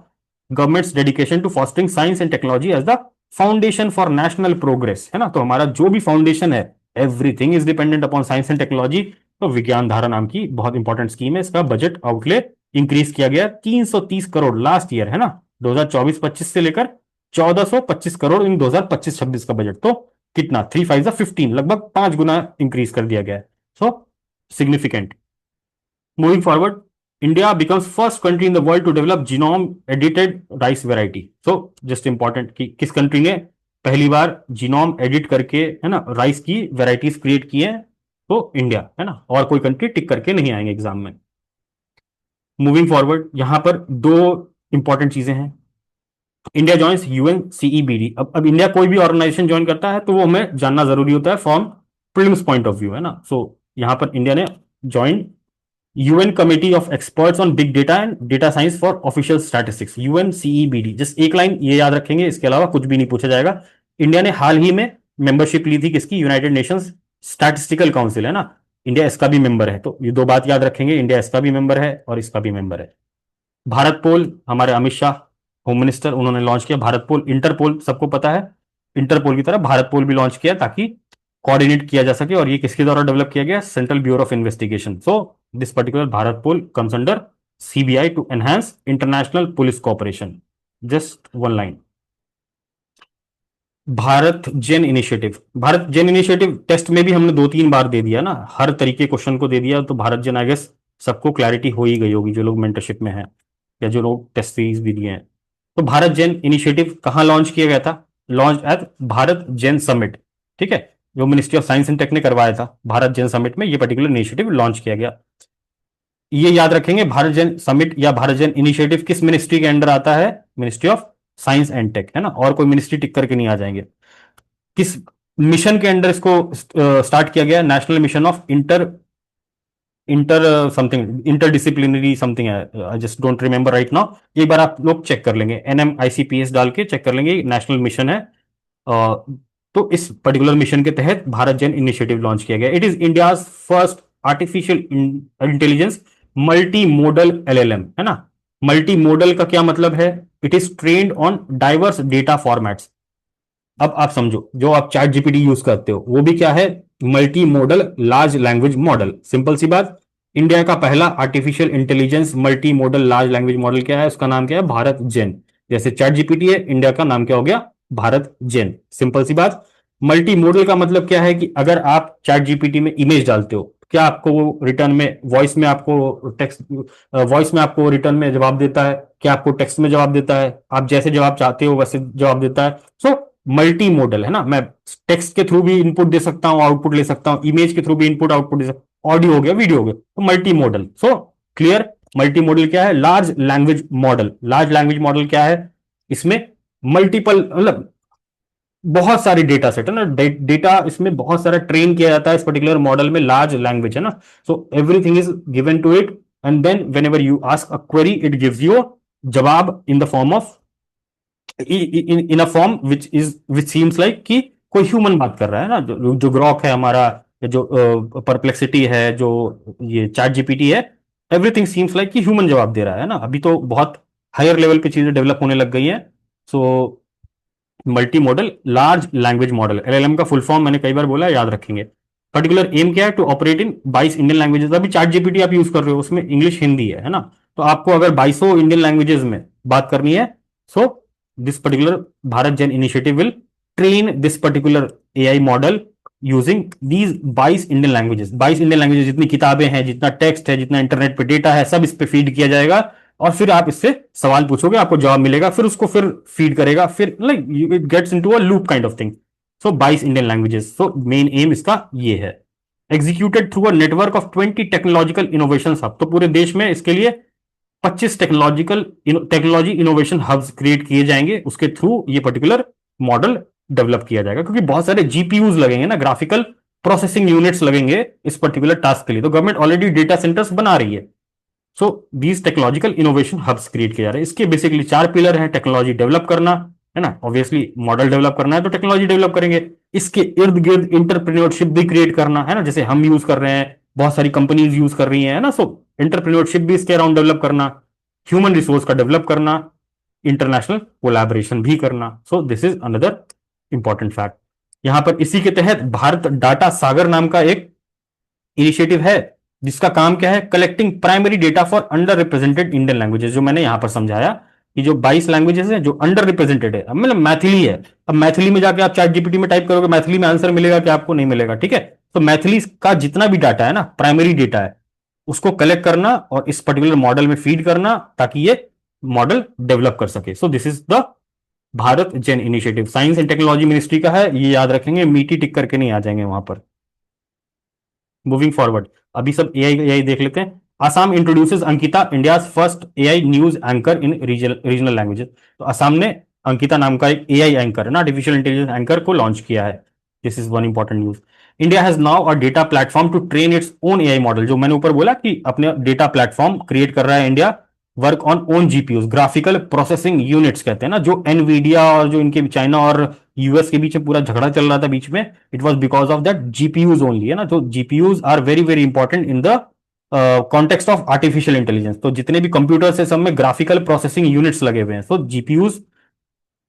Government's dedication to fostering science and technology as the foundation for national progress, है ना। तो हमारा जो भी फाउंडेशन है, everything is dependent upon science and technology। तो विज्ञान धारा नाम की बहुत इंपॉर्टेंट स्कीम है, इसका बजट आउटले इंक्रीज किया गया 330 करोड़ लास्ट ईयर, है ना, 2024-25 से लेकर 1425 करोड़ इन 2025-26 का बजट। तो कितना? 3 5 15, लगभग 5 गुना इंक्रीज कर दिया गया है। सो significant. Moving forward, India becomes first country in the world to develop genome edited rice variety. So just important कि किस कंट्री ने पहली बार जीनोम एडिट करके है ना राइस की वेराइटीज क्रिएट की है, तो इंडिया है ना, और कोई कंट्री टिक करके नहीं आएंगे एग्जाम में. मूविंग फॉरवर्ड, यहां पर दो इंपॉर्टेंट चीजें हैं. India joins UNCEBD. अब इंडिया कोई भी ऑर्गेनाइजेशन ज्वाइन करता है तो वो हमें जानना जरूरी होता है from prelims point of view, है ना. सो यहां पर इंडिया ने join UN committee of experts on big data and data science for official statistics, UNCEBD. Just एक लाइन ये याद रखेंगे, इसके अलावा कुछ भी नहीं पूछा जाएगा. इंडिया ने हाल ही में मेंबरशिप ली थी किसकी, यूनाइटेड नेशंस स्टैटिस्टिकल काउंसिल, है ना. इंडिया इसका भी मेंबर है, तो ये दो बात याद रखेंगे, इंडिया इसका भी मेंबर है और इसका भी मेंबर है. भारत पोल, हमारे अमित शाह होम मिनिस्टर, उन्होंने लॉन्च किया भारत पोल. इंटरपोल सबको पता है, इंटरपोल की तरह भारत पोल भी लॉन्च किया ताकि कोऑर्डिनेट किया जा सके. और ये किसके द्वारा डेवलप किया गया, central bureau of investigation. So this particular Bharatpol comes under CBI to enhance international police cooperation. Just one line. BharatGen initiative. BharatGen initiative test में भी हमने 2-3 बार दे दिया ना, हर तरीके क्वेश्चन को दे दिया. तो भारत जेन आई गेस सबको क्लैरिटी हो ही गई होगी जो लोग मेंटरशिप में हैं या जो लोग टेस्ट सीरीज भी दिए हैं. तो भारत जेन इनिशिएटिव कहां लॉन्च किया गया था, launch at BharatGen summit. ठीक है, जो ministry of science and tech ने करवाया था, भारत जेन समिट में ये पर्टिकुलर इनिशिएटिव लॉन्च किया गया. ये याद रखेंगे, भारत जेन समिट या भारत जेन इनिशिएटिव किस मिनिस्ट्री के अंडर आता है, ministry of science and tech, है ना. और कोई मिनिस्ट्री टिक करके नहीं आ जाएंगे. किस मिशन के अंडर इसको स्टार्ट किया गया, national mission of inter inter something interdisciplinary something है, I just don't remember right now. एक बार आप लोग चेक कर लेंगे, NMICPS डाल के चेक कर लेंगे, नेशनल मिशन है. तो इस पर्टिकुलर मिशन के तहत भारत जेन इनिशिएटिव लॉन्च किया गया. It is India first artificial intelligence multi modal LLM, है ना. मल्टी मोडल का क्या मतलब है, it is trained on diverse data formats. अब आप समझो, जो आप चैट जीपीटी यूज करते हो वो भी क्या है, multi model large language model. Simple सी बात, इंडिया का पहला artificial intelligence multi model large language model क्या है, उसका नाम क्या है, भारत जेन. जैसे चैट जीपीटी है, इंडिया का नाम क्या हो गया, भारत जेन. सिंपल सी बात. मल्टी मॉडल का मतलब क्या है कि अगर आप चैट जीपीटी में इमेज डालते हो, क्या आपको वो रिटर्न में वॉइस में आपको टेक्स्ट, वॉइस में आपको रिटर्न में जवाब देता है, क्या आपको टेक्स्ट में जवाब देता है, आप जैसे जवाब चाहते हो वैसे जवाब देता है. सो मल्टी मॉडल, है ना. मैं टेक्स्ट के थ्रू भी इनपुट दे सकता हूं, आउटपुट ले सकता हूं, इमेज के थ्रू भी इनपुट आउटपुट दे सकता हूं, ऑडियो हो गया, वीडियो हो गया, तो multi modal. So clear. Multi modal क्या है, large language model. Large language model क्या है, इसमें मल्टीपल मतलब बहुत सारी डेटा सेट है ना, डेटा इसमें बहुत सारा ट्रेन किया जाता है इस पर्टिकुलर मॉडल में, लार्ज लैंग्वेज है ना. So everything is given to it and then whenever you ask a query it gives you जवाब in the form of in a form which seems like कि कोई human बात कर रहा है ना. जो ग्रॉक है हमारा, जो परप्लेक्सिटी है, जो ये चैट जीपीटी है, एवरीथिंग सीम्स लाइक कि ह्यूमन जवाब दे रहा है ना. अभी तो बहुत हायर लेवल पे चीजें डेवलप होने लग गई हैं. So multi model large language model, LLM का फुल फॉर्म मैंने कई बार बोला, याद रखेंगे. पर्टिकुलर एम क्या है, to operate in 22 Indian languages. अभी चैट जीपीटी आप यूज कर रहे हो, उसमें इंग्लिश हिंदी है ना. तो आपको अगर 22 इंडियन लैंग्वेजेस में बात करनी है, so this particular BharatGen initiative will train this particular AI model using these 22 Indian languages. 22 Indian languages, जितनी किताबें हैं, जितना टेक्स्ट है, जितना इंटरनेट पे डेटा है, सब इस पे फीड किया जाएगा. और फिर आप इससे सवाल पूछोगे, आपको जवाब मिलेगा, फिर उसको फिर फीड करेगा, फिर like it gets into a loop kind of thing. So 22 Indian languages. So main aim इसका ये है. Executed through a network of 20 technological innovation hub. तो पूरे देश में इसके लिए 25 टेक्नोलॉजी इनोवेशन हब्स क्रिएट किए जाएंगे, उसके थ्रू ये पर्टिकुलर मॉडल डेवलप किया जाएगा. क्योंकि बहुत सारे जीपीयूज लगेंगे ना, ग्राफिकल प्रोसेसिंग यूनिट्स लगेंगे इस पर्टिकुलर टास्क के लिए. तो गवर्नमेंट ऑलरेडी डेटा सेंटर्स बना रही है. So these technological innovation hubs create किए जा रहे हैं. इसके बेसिकली 4 पिलर हैं. टेक्नोलॉजी डेवलप करना, है ना, ऑब्वियसली मॉडल डेवलप करना है तो टेक्नोलॉजी डेवलप करेंगे. इसके इर्द गिर्द इंटरप्रेन्योरशिप भी क्रिएट करना है ना, जैसे हम यूज कर रहे हैं, बहुत सारी कंपनीज यूज कर रही है ना. सो इंटरप्रेन्योरशिप भी इसके अराउंड डेवलप करना, ह्यूमन रिसोर्स का डेवलप करना, इंटरनेशनल कोलैबोरेशन भी करना. सो this is another important fact. यहां पर इसी के तहत भारत डाटा सागर नाम का एक इनिशिएटिव है, जिसका काम क्या है, collecting primary data for under represented Indian languages. जो मैंने यहां पर समझाया कि जो 22 लैंग्वेजेस हैं जो अंडर रिप्रेजेंटेड है, अब मतलब मैथिली है. अब मैथिली में जाके आप चैट जीपीटी में टाइप करोगे, मैथिली में आंसर मिलेगा कि आपको नहीं मिलेगा, ठीक है. तो मैथिली का जितना भी डाटा है ना, प्राइमरी डेटा है, उसको कलेक्ट करना और इस पर्टिकुलर मॉडल में फीड करना ताकि ये मॉडल डेवलप कर सके। So this is the BharatGen initiative. Science and technology ministry का है, ये याद रखेंगे, मीटी टिक करके नहीं आ जाएंगे वहां पर। मूविंग फॉरवर्ड, अभी सब एआई देख लेते हैं। Assam introduces Ankita, India first AI news anchor in regional languages. तो असम ने अंकिता नाम का एक एआई एंकर है ना, आर्टिफिशियल इंटेलिजेंस एंकर को लॉन्च किया है। This is one important news. India has now a data platform to train its own AI model. जो मैंने ऊपर बोला कि अपने डेटा प्लेटफॉर्म क्रिएट कर रहा है India, work on own GPU, graphical processing units कहते हैं ना, जो एनवीडिया और जो इनके चाइना और यूएस के बीच में पूरा झगड़ा चल रहा था बीच में, it was because of that GPUs only, है ना। तो GPUs are very very important in the context of artificial intelligence. तो जितने भी कंप्यूटर्स है सब में ग्राफिकल प्रोसेसिंग यूनिट्स लगे हुए हैं। तो जीपीयूज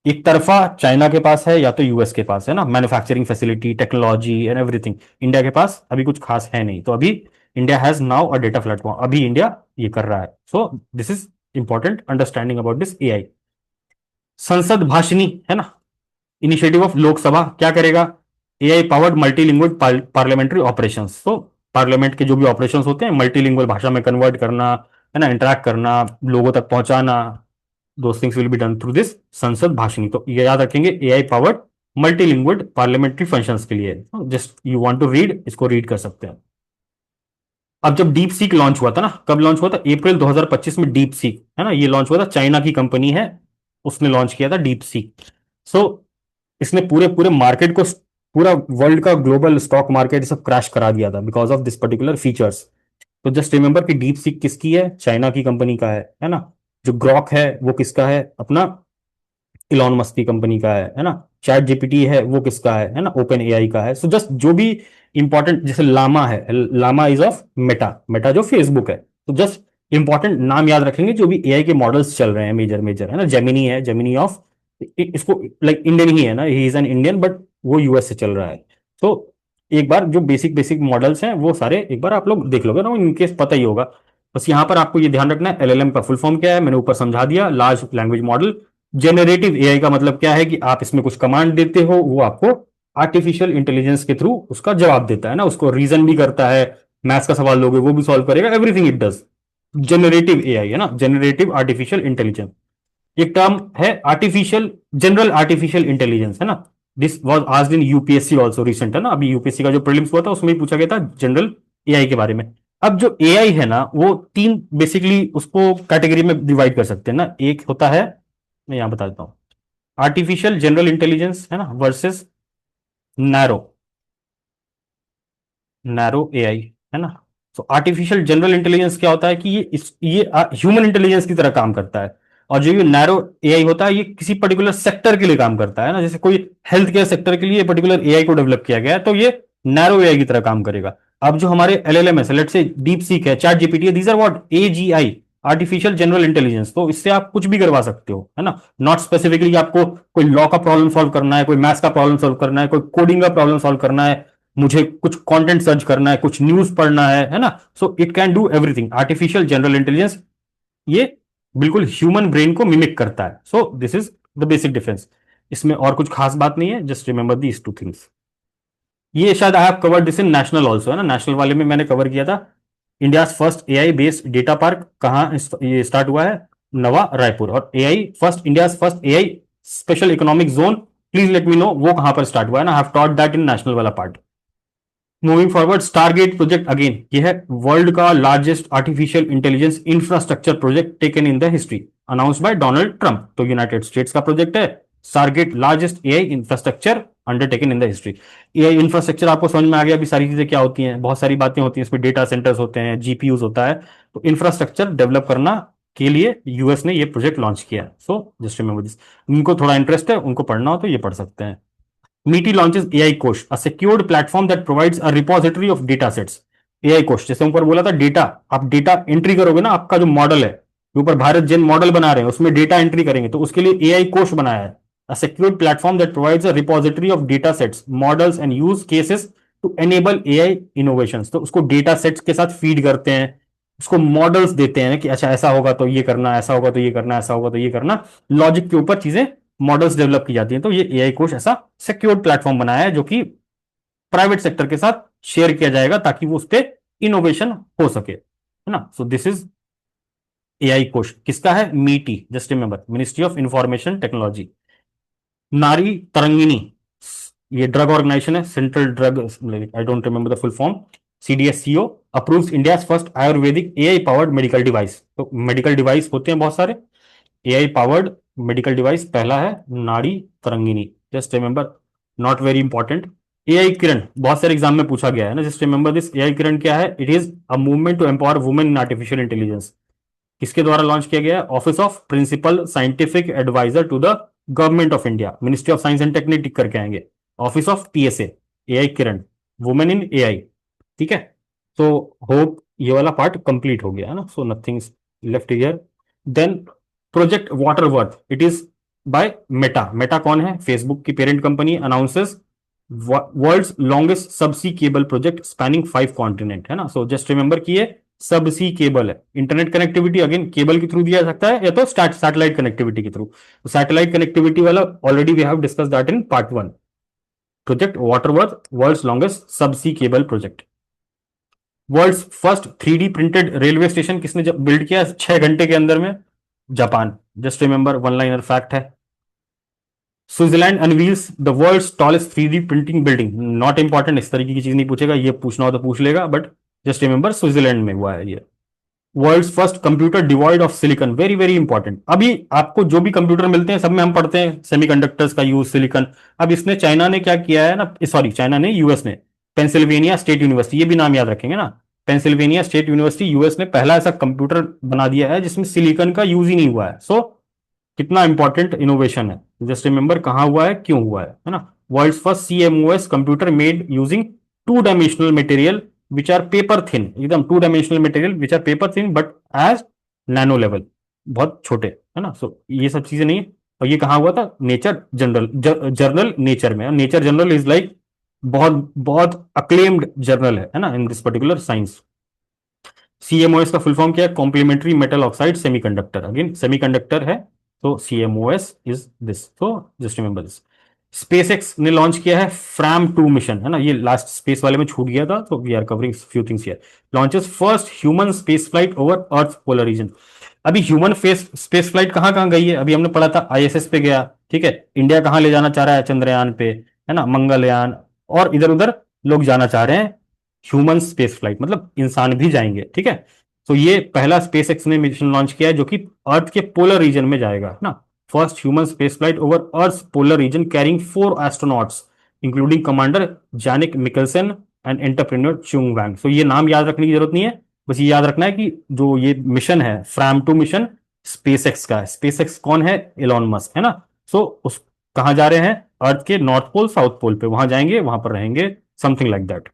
एक तरफा चाइना के पास है या तो यूएस के पास है ना, manufacturing facility, technology and everything. India के पास अभी कुछ खास है नहीं। तो अभी India has now a data platform, अभी इंडिया ये कर रहा है। So this is important understanding about this AI. संसद भाषिनी है ना, इनिशिएटिव ऑफ लोकसभा क्या करेगा? AI powered multilingual parliamentary operations. तो पार्लियामेंट के जो भी ऑपरेशंस होते हैं मल्टीलिंगुअल भाषा में कन्वर्ट करना, है ना, इंटरेक्ट करना, लोगों तक पहुंचाना, those things will be done through this Sansad Bhashini. तो ये याद रखेंगे, AI powered multilingual parliamentary functions के लिए। Just you want to read, इसको रीड कर सकते हैं। अब जब डीप सीक लॉन्च हुआ था ना, कब लॉन्च हुआ था? अप्रैल 2025 में डीप सीक, है ना, ये लॉन्च हुआ था, चाइना की कंपनी है, उसने लॉन्च किया था डीप सीक। सो इसने पूरे पूरे मार्केट को, पूरा वर्ल्ड का ग्लोबल स्टॉक मार्केट सब क्रैश करा दिया था because of this particular features. तो जस्ट रिमेंबर कि डीप सीक किसकी है? चाइना की कंपनी का है ना। जो ग्रॉक है वो किसका है? अपना इलॉन मस्क की कंपनी का है ना। चैट जीपीटी है वो किसका है ना, ओपन एआई का है। सो जस्ट जो भी इंपॉर्टेंट, जैसे लामा है, Llama is of Meta, Meta जो फेसबुक है। तो जस्ट इंपॉर्टेंट नाम याद रखेंगे जो भी एआई के मॉडल्स चल रहे हैं, मेजर मेजर, है ना। जेमिनी है, जेमिनी ऑफ, इसको लाइक इंडियन ही है ना, he is an Indian but वो यूएस से चल रहा है। तो एक बार जो बेसिक बेसिक मॉडल्स हैं वो सारे एक बार आप लोग देख लोगे ना, इनकेस पता ही होगा। बस यहां पर आपको ये ध्यान रखना है, एलएलएम का फुल फॉर्म क्या है मैंने ऊपर समझा दिया, large language model. Generative AI का मतलब क्या है कि आप इसमें कुछ कमांड देते हो, वो आपको आर्टिफिशियल इंटेलिजेंस के थ्रू उसका जवाब देता है ना, उसको रीजन भी करता है, मैथ्स का सवाल लोगे वो भी सॉल्व करेगा, everything it does. Generative AI है ना, जेनरेटिव आर्टिफिशियल इंटेलिजेंस। एक टर्म है आर्टिफिशियल, जनरल आर्टिफिशियल इंटेलिजेंस, है ना। This was asked in UPSC also recent, है ना। अभी यूपीएससी का जो प्रीलिम्स हुआ था उसमें भी पूछा गया था जनरल एआई के बारे में। अब जो एआई है ना, वो तीन बेसिकली उसको कैटेगरी में डिवाइड कर सकते हैं ना। एक होता है, मैं यहां बता देता हूं, आर्टिफिशियल जनरल इंटेलिजेंस, है ना, वर्सेस नैरो, नैरो एआई, है ना। तो आर्टिफिशियल जनरल इंटेलिजेंस क्या होता है कि ये ह्यूमन इंटेलिजेंस की तरह काम करता है। और जो ये नैरो एआई होता है, ये किसी पर्टिकुलर सेक्टर के लिए काम करता है ना, जैसे कोई हेल्थ केयर सेक्टर के लिए पर्टिकुलर एआई को डेवलप किया गया है, तो ये नैरो एआई की तरह काम करेगा। अब जो हमारे एलएलएम है, लेट्स से डीप सीक है, चैट जीपीटी है, these are what, AGI, artificial general intelligence. तो इससे आप कुछ भी करवा सकते हो, है ना। नॉट स्पेसिफिकली आपको कोई लॉ का प्रॉब्लम सॉल्व करना है, कोई मैथ्स का प्रॉब्लम सॉल्व करना है, कोई कोडिंग का प्रॉब्लम सॉल्व करना है, मुझे कुछ कंटेंट सर्च करना है, कुछ न्यूज पढ़ना है ना। So it can do everything. Artificial general intelligence ये बिल्कुल ह्यूमन ब्रेन को मिमिक करता है। So this is the basic difference. इसमें और कुछ खास बात नहीं है, just remember these two things. ये शायद आई have covered this in national also, है ना, नेशनल वाले में मैंने कवर किया था। India first AI based data park कहाँ ये स्टार्ट हुआ है? नवा रायपुर। और AI first, India first AI special economic zone, please let me know वो कहां पर स्टार्ट हुआ है ना, I have taught that in national वाला part. Moving forward, Stargate project again, यह है वर्ल्ड का largest artificial intelligence infrastructure project taken in the history, announce by Donald Trump. तो यूनाइटेड स्टेट्स का प्रोजेक्ट है Stargate, largest AI infrastructure undertaken in the history. AI infrastructure आपको समझ में आ गया अभी सारी चीजें क्या होती हैं, बहुत सारी बातें होती हैं इसमें, डेटा सेंटर्स होते हैं, जीपीयूज होता है। तो इंफ्रास्ट्रक्चर डेवलप करना के लिए यूएस ने ये प्रोजेक्ट लॉन्च किया है। सो जस्ट रिमेंबर दिस, उनको थोड़ा इंटरेस्ट है, उनको पढ़ना हो तो ये पढ़ सकते हैं। मीटी लॉन्चेस एआई कोश, अ secured platform that provides a repository of data sets. AI कोश, जैसे ऊपर बोला था डेटा, आप डेटा एंट्री करोगे ना, आपका जो मॉडल है, ऊपर भारत जेन मॉडल बना रहे हैं उसमें डेटा एंट्री करेंगे, तो उसके लिए एआई कोश बनाया है। A secured platform that provides a repository of data sets, models and use cases to enable AI innovations. तो उसको डेटा सेट्स के साथ फीड करते हैं, उसको मॉडल्स देते हैं कि अच्छा ऐसा होगा तो ये करना, ऐसा होगा तो ये करना, ऐसा होगा तो ये करना, लॉजिक के ऊपर चीजें, मॉडल्स डेवलप की जाती हैं। तो ये एआई कोश ऐसा सिक्योर्ड प्लेटफॉर्म बनाया है जो कि प्राइवेट सेक्टर के साथ शेयर किया जाएगा ताकि वो उस पर इनोवेशन हो सके, है ना। सो दिस इज एआई कोश, किसका है, मीटी, just remember, ministry of information technology. नारी तरंगिणी, ये ड्रग ऑर्गेनाइजेशन है, central drug, I don't remember the full form, CDSCO approves India first Ayurvedic AI powered medical device. तो मेडिकल डिवाइस होते हैं बहुत सारे, एआई पावर्ड मेडिकल डिवाइस पहला है Nadi Tarangini, just remember, not very important. AI Kiran बहुत सारे एग्जाम में पूछा गया है ना, just remember this. AI Kiran क्या है, it is a movement to empower women in artificial intelligence. किसके द्वारा लॉन्च किया गया है, office of principal scientific adviser to the government of India, ministry of science and technique tick करके आएंगे, office of PSA, AI Kiran, women in AI, ठीक है। तो होप ये वाला पार्ट कंप्लीट हो गया है ना, so nothing left here. Then project waterworth, it is by Meta. Meta कौन है, फेसबुक की parent company, announces world's longest subsea cable project spanning 5 continent, है ना। सो जस्ट रिमेंबर कि ये सबसी केबल है, इंटरनेट कनेक्टिविटी अगेन केबल के through दिया जा सकता है या तो सैटेलाइट कनेक्टिविटी के थ्रू। सैटेलाइट कनेक्टिविटी वाला already we have discuss that in part 1। Project वाटरवर्थ world's longest subsea cable project. World's first 3D printed railway station किसने बिल्ड किया 6 घंटे के अंदर में, Japan, just remember, one liner fact है। Switzerland unveils the world's tallest 3D printing building, not important, इस तरीके की चीज नहीं पूछेगा, ये पूछना हो तो पूछ लेगा, बट जस्ट रिमेंबर स्विट्जरलैंड में हुआ है ये। World's first computer devoid of silicon, very very important. अभी आपको जो भी कंप्यूटर मिलते हैं सब में हम पढ़ते हैं सेमीकंडक्टर्स का यूज, सिलिकॉन। अब इसने, चाइना ने क्या किया है ना, सॉरी चाइना ने, यूएस ने, पेंसिल्वेनिया स्टेट यूनिवर्सिटी, ये भी नाम याद रखेंगे ना, पेंसिल्वेनिया स्टेट यूनिवर्सिटी यूएस ने पहला ऐसा कंप्यूटर बना दिया है जिसमें सिलिकॉन का यूज ही नहीं हुआ है। सो कितना इंपॉर्टेंट इनोवेशन है, जस्ट रिमेंबर कहां हुआ है, क्यों हुआ है ना। World first CMOS computer made using 2 dimensional material which are paper thin, एकदम 2 dimensional material which are paper thin but as nano level, बहुत छोटे, है ना। सो ये सब चीजें नहीं है। और ये कहां हुआ था, नेचर जनरल, जर्नल नेचर में। नेचर जर्नल इज लाइक बहुत बहुत अक्लेम्ड जर्नल है ना, in this particular science. CMOS का फुल फॉर्म क्या है, complementary metal oxide semiconductor, again semiconductor है, तो सीएमओएस इज दिस, तो जस्ट रिमेंबर दिस। स्पेसएक्स ने लॉन्च किया है फ्रैम 2 मिशन, है ना, ये लास्ट स्पेस वाले में छूट गया था, तो we are covering few things here. Launches first human space flight over earth polar region. अभी ह्यूमन स्पेस फ्लाइट कहां कहां गई है, अभी हमने पढ़ा था आईएसएस पे गया, ठीक है। इंडिया कहां ले जाना चाह रहा है, चंद्रयान पे, है ना, मंगलयान, और इधर उधर लोग जाना चाह रहे हैं ह्यूमन स्पेस फ्लाइट, मतलब इंसान भी जाएंगे, ठीक है। तो ये पहला स्पेस एक्स ने मिशन लॉन्च किया है जो कि अर्थ के पोलर रीजन में जाएगा, है ना। First human space flight over earth polar region carrying 4 astronauts including commander Jannik Mikkelsen and entrepreneur Chun Wang. So ये नाम याद रखने की जरूरत नहीं है, बस ये याद रखना है कि जो ये मिशन है फ्रैम 2 मिशन स्पेस एक्स का है। स्पेस एक्स कौन है, एलॉन मस्क, है ना। सो उस कहां जा रहे हैं, अर्थ के नॉर्थ पोल साउथ पोल पे, वहां जाएंगे, वहां पर रहेंगे, समथिंग लाइक दैट।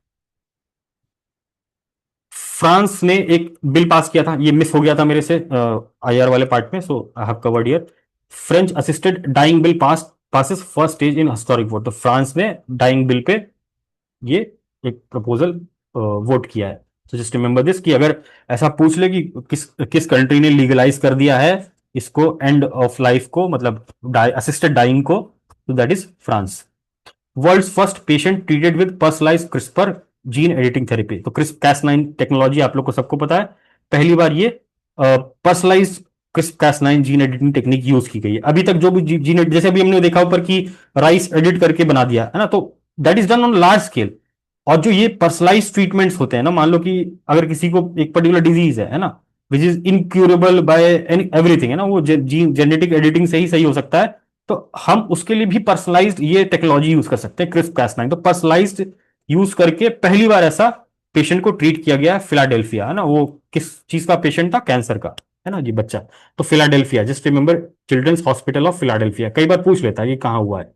फ्रांस ने एक बिल पास किया था, ये मिस हो गया था मेरे से आईआर वाले पार्ट में, so I have covered here. French assisted dying bill passes first stage in historic vote. तो फ्रांस ने डाइंग बिल पे ये एक प्रपोजल वोट किया है। तो जस्ट रिमेंबर दिस कि अगर ऐसा पूछ ले कि किस किस कंट्री ने लीगलाइज कर दिया है इसको, एंड ऑफ लाइफ को, मतलब असिस्टेड डाइंग को, तो that is France. World's first patient treated with personalised CRISPR gene editing therapy. तो क्रिस्प कैस9 टेक्नोलॉजी आप लोग को सबको पता है, पहली बार ये पर्सनलाइज्ड क्रिस्प कैस9 जीन एडिटिंग टेक्निक यूज की गई है। अभी तक जो भी जीन, जैसे अभी हमने देखा ऊपर की राइस एडिट करके बना दिया, है ना, तो that is done on large scale. और जो ये पर्सनलाइज ट्रीटमेंट्स होते हैं ना, मान लो कि अगर किसी को एक पर्टिकुलर डिजीज है ना, which is incurable by everything, है ना, वो जीन जेनेटिक एडिटिंग से ही सही हो सकता है, तो हम उसके लिए भी पर्सनलाइज्ड ये टेक्नोलॉजी यूज कर सकते हैं, क्रिस्प कैस9। तो पर्सनलाइज्ड यूज करके पहली बार ऐसा पेशेंट को ट्रीट किया गया है फिलाडेल्फिया, है ना। वो किस चीज का पेशेंट था, कैंसर का, है ना जी, बच्चा। तो Philadelphia, just remember children's hospital of Philadelphia, कई बार पूछ लेता है ये कहां हुआ है,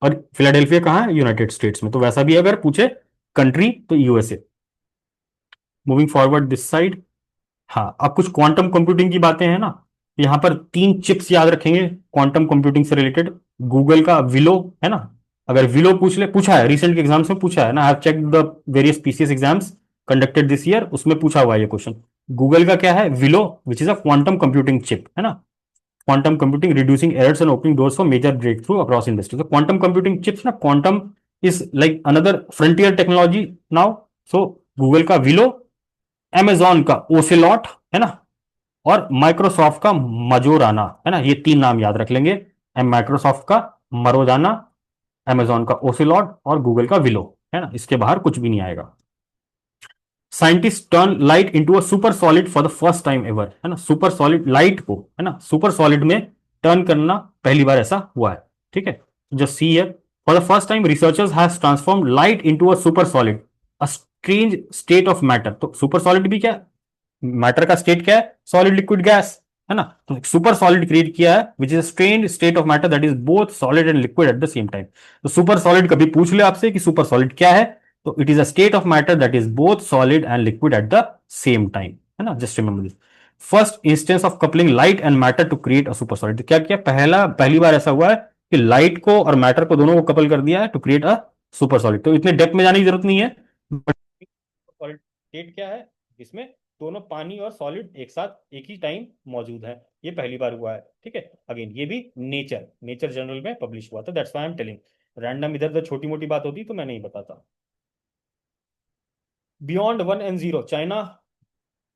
और फिलाडेल्फिया कहां है, यूनाइटेड स्टेट्स में, तो वैसा भी अगर पूछे कंट्री तो USA. Moving forward this side, हाँ, अब कुछ क्वांटम कंप्यूटिंग की बातें हैं ना, यहां पर 3 चिप्स याद रखेंगे क्वांटम कंप्यूटिंग से रिलेटेड। गूगल का विलो, है ना, अगर विलो पूछा है रिसेंट के एग्जाम्स में, पूछा है ना, I have checked the various PCS exams conducted this year, उसमें पूछा हुआ है ये क्वेश्चन। गूगल का क्या है, Willow, which is a quantum computing chip, है ना। Quantum computing reducing errors and opening doors for major breakthrough across industry. तो क्वांटम कंप्यूटिंग चिप्स ना, quantum is like another frontier technology now. So Google का Willow, Amazon का ओसेलॉट, है ना, और Microsoft का मजोराना, है ना, ये तीन नाम याद रख लेंगे। माइक्रोसॉफ्ट का मरोदाना, Amazon का ओसेलॉट और गूगल का विलो, है ना, इसके बाहर कुछ भी नहीं आएगा। Scientist turn light into a super solid for the first time ever, है ना, सुपर सॉलिड लाइट को, है ना, सुपर सॉलिड में टर्न करना पहली बार ऐसा हुआ है। ठीक है, just see here, for the first time researchers have transform light into a super solid, a strange state of matter. तो सुपर सॉलिड भी क्या, मैटर का स्टेट क्या है, सॉलिड लिक्विड गैस, है ना, तो सुपर सॉलिड क्रिएट किया है which is strange state of matter that is both solid and liquid at the same time. तो सुपर सॉलिड कभी पूछ ले आपसे कि सुपर सॉलिड क्या है, तो it is a state of matter that is both solid and liquid at the same time, है ना, just remember this. First instance of coupling light and matter to create a super solid, क्या किया, पहली बार ऐसा हुआ है कि light को और मैटर को दोनों को कपल कर दिया है to create a super solid. तो इतने डेप्थ में जाने की जरूरत नहीं है, बट सॉलिड स्टेट क्या है जिसमें दोनों पानी और सॉलिड एक साथ एक ही टाइम मौजूद है, ये पहली बार हुआ है। ठीक है, अगेन ये भी नेचर नेचर जर्नल में पब्लिश हुआ था, that's why I am telling. Random इधर उधर छोटी मोटी बात होती तो मैं नहीं बताता। Beyond 1 and 0, China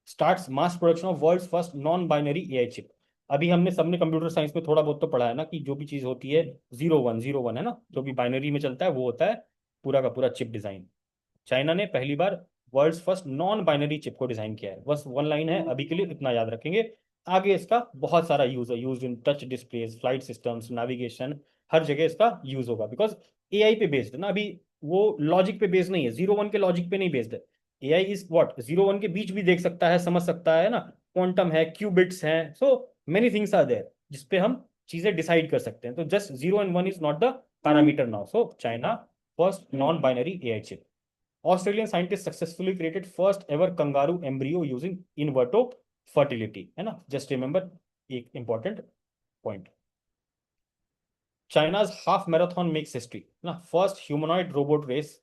starts mass production of world's first non binary AI chip. अभी हमने सबने कंप्यूटर साइंस में थोड़ा बहुत तो पढ़ा है ना कि जो भी चीज होती है 0 1 0 1, है ना, जो भी बाइनरी में चलता है वो होता है पूरा का पूरा चिप डिजाइन। चाइना ने पहली बार world's first non binary chip को डिजाइन किया है। बस वन लाइन है, अभी के लिए इतना याद रखेंगे। आगे इसका बहुत सारा यूज है, use in touch displays, flight systems, navigation, हर जगह इसका यूज होगा, बिकॉज एआई पे बेस्ड है ना अभी, वो लॉजिक पे बेस्ड नहीं है, 0 1 के लॉजिक पे नहीं बेस्ड है। एआई इज व्हाट, 0 1 के बीच भी देख सकता है, समझ सकता है ना, क्वांटम है, क्यूबिट्स हैं, so many things are there जिसपे हम चीजें डिसाइड कर सकते हैं। तो just 0 and 1 is not the parameter now. So China first non binary AI chip. Australian scientist successfully created first ever kangaroo embryo using इनवर्टो फर्टिलिटी, है ना, जस्ट रिमेंबर एक important point. China's half marathon makes history ना, first humanoid robot race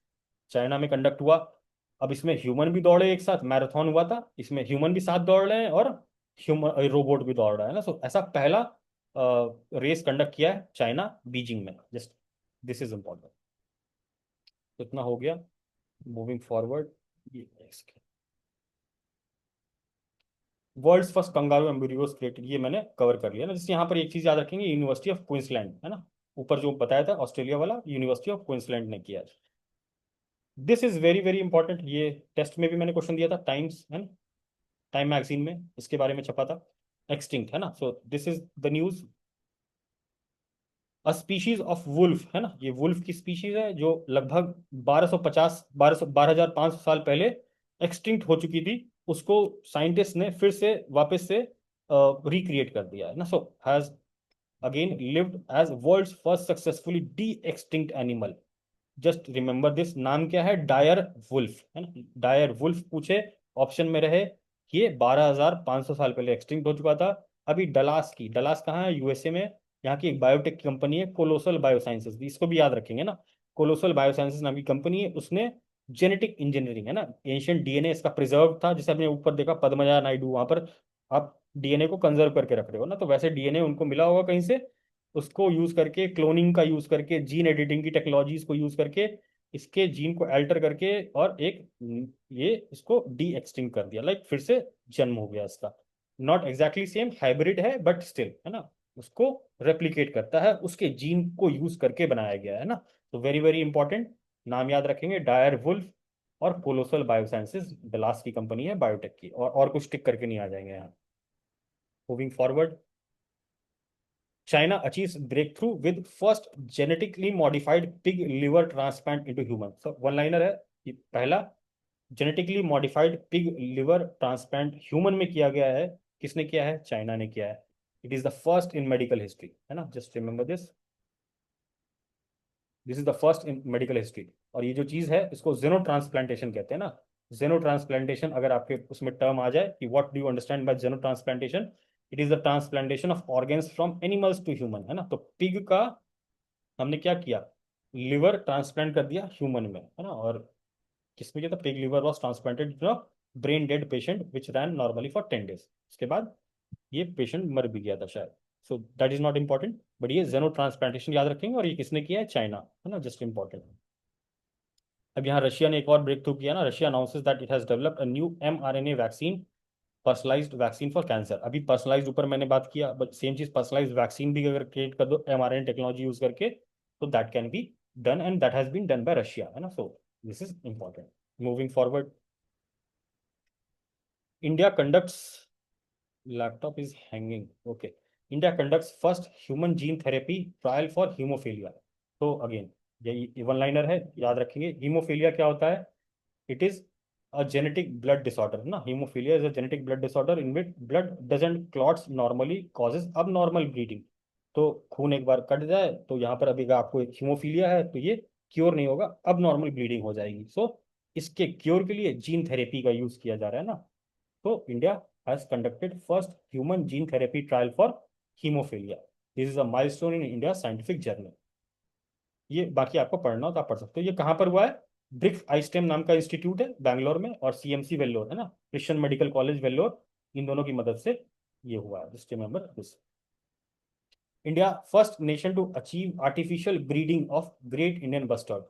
China में conduct हुआ। अब इसमें human भी दौड़े एक साथ, मैराथन हुआ था, इसमें ह्यूमन भी साथ दौड़ रहे हैं और ह्यूमन रोबोट भी दौड़ रहा है ना। सो ऐसा पहला रेस कंडक्ट किया है चाइना बीजिंग में, जस्ट दिस इज इंपॉर्टेंट। इतना हो गया, moving forward. World's first kangaroo embryos created, ये मैंने कवर कर लिया ना। जैसे यहाँ पर एक चीज याद रखेंगे, यूनिवर्सिटी ऑफ क्वींसलैंड, है ना, ऊपर जो बताया था ऑस्ट्रेलिया वाला, यूनिवर्सिटी ऑफ क्वींसलैंड ने किया। This is very very important, ये टेस्ट में भी मैंने क्वेश्चन दिया था, टाइम्स, है ना, टाइम मैगजीन में इसके बारे में छपा था। एक्सटिंक्ट, है ना, so this is the news. A species of wolf, है ना, ये वुल्फ की स्पीशीज है जो लगभग 1250 12,500 साल पहले एक्सटिंक्ट हो चुकी थी, उसको साइंटिस्ट ने फिर से वापस से रिक्रिएट कर दिया है ना। So has again lived as world's first successfully de extinct animal. Just remember this, नाम क्या है, डायर वुल्फ, है ना, डायर वुल्फ पूछे ऑप्शन में रहे, ये 12,500 साल पहले एक्सटिंक्ट हो चुका था। अभी डलास की, डलास कहाँ है, यूएसए में, यहाँ की एक बायोटेक की कंपनी है कोलोसल बायोसाइंसेस, इसको भी याद रखेंगे ना, कोलोसल बायोसाइंसेस नाम की कंपनी है, उसने जेनेटिक इंजीनियरिंग, है ना, एंशियंट डीएनए इसका प्रिजर्व था, जैसे आपने ऊपर देखा पद्मजा नायडू, वहां पर आप डीएनए को कंजर्व करके रख रहे हो ना, तो वैसे डीएनए उनको मिला होगा कहीं से, उसको यूज करके, क्लोनिंग का यूज करके, जीन एडिटिंग की टेक्नोलॉजीज को यूज करके, इसके जीन को अल्टर करके और एक ये इसको डी एक्सटिंक्ट कर दिया, लाइक फिर से जन्म हो गया इसका। नॉट एग्जैक्टली सेम, हाइब्रिड है बट स्टिल, है ना, उसको रेप्लिकेट करता है, उसके जीन को यूज करके बनाया गया है ना। तो वेरी वेरी इंपॉर्टेंट, नाम याद रखेंगे, डायर वुल्फ और कोलोसल बायोसाइंसेस, डलास की कंपनी है बायोटेक की, और कुछ टिक करके नहीं आ जाएंगे यहाँ। Moving forward, China achieves breakthrough with first genetically modified pig liver transplant into human. So one liner है कि पहला genetically modified pig liver transplant human में किया गया है, किसने किया है, चाइना ने किया है। It is the first in medical history, है ना, just remember this, this is the first in medical history. और ये जो चीज है इसको जेनो ट्रांसप्लांटेशन कहते हैं ना। जेनो ट्रांसप्लांटेशन अगर आपके उसमें टर्म आ जाए कि what do you understand by xeno transplantation, it is the transplantation of organs from animals to human, है ना। तो पिग का हमने क्या किया, लिवर ट्रांसप्लांट कर दिया ह्यूमन में, है ना, और किसमें किया था, pig liver was transplanted to brain dead patient which ran normally for 10 days। उसके बाद ये पेशेंट मर भी गया था शायद। So that is not important, but ये जेनो ट्रांसप्लांटेशन याद रखेंगे, और ये किसने किया है, चाइना, है ना, जस्ट इंपॉर्टेंट। अब यहाँ रशिया ने एक और ब्रेक थ्रू किया ना, Russia announces that it has developed a new mRNA vaccine, personalised vaccine for cancer. अभी पर्सनलाइज्ड ऊपर मैंने बात किया, बट सेम चीज पर्सनलाइज्ड वैक्सीन भी अगर क्रिएट कर दो mRNA टेक्नोलॉजी यूज करके, तो that can be done, and that has been done by Russia, है ना। So this is important. Moving forward, India conducts, laptop is hanging, okay. India conducts first human gene therapy trial for haemophilia. तो अगेन ये one liner है, याद रखेंगे। Haemophilia क्या होता है? It is a genetic blood disorder ना। Haemophilia is a genetic blood disorder in which blood doesn't clots normally, causes अब नॉर्मल ब्लीडिंग। तो खून एक बार कट जाए तो यहाँ पर अभी अगर आपको एक हीमोफीलिया है तो ये क्योर नहीं होगा, अब नॉर्मल ब्लीडिंग हो जाएगी। सो इसके क्योर के लिए जीन थेरेपी का यूज किया जा रहा है ना। तो India has conducted first human gene therapy trial for hemophilia. This is a milestone in India's scientific journey. ये बाकी आपको पढ़ना हो तो आप पढ़ सकते हो। ये कहाँ पर हुआ है? ब्रिक्स आइस्टेम नाम का इंस्टीट्यूट है बैंगलोर में, और सीएमसी वेल्लोर है ना, क्रिश्चियन मेडिकल कॉलेज वेल्लोर, इन दोनों की मदद से ये हुआ है। Just remember this. India first nation to achieve artificial breeding of great Indian bustard.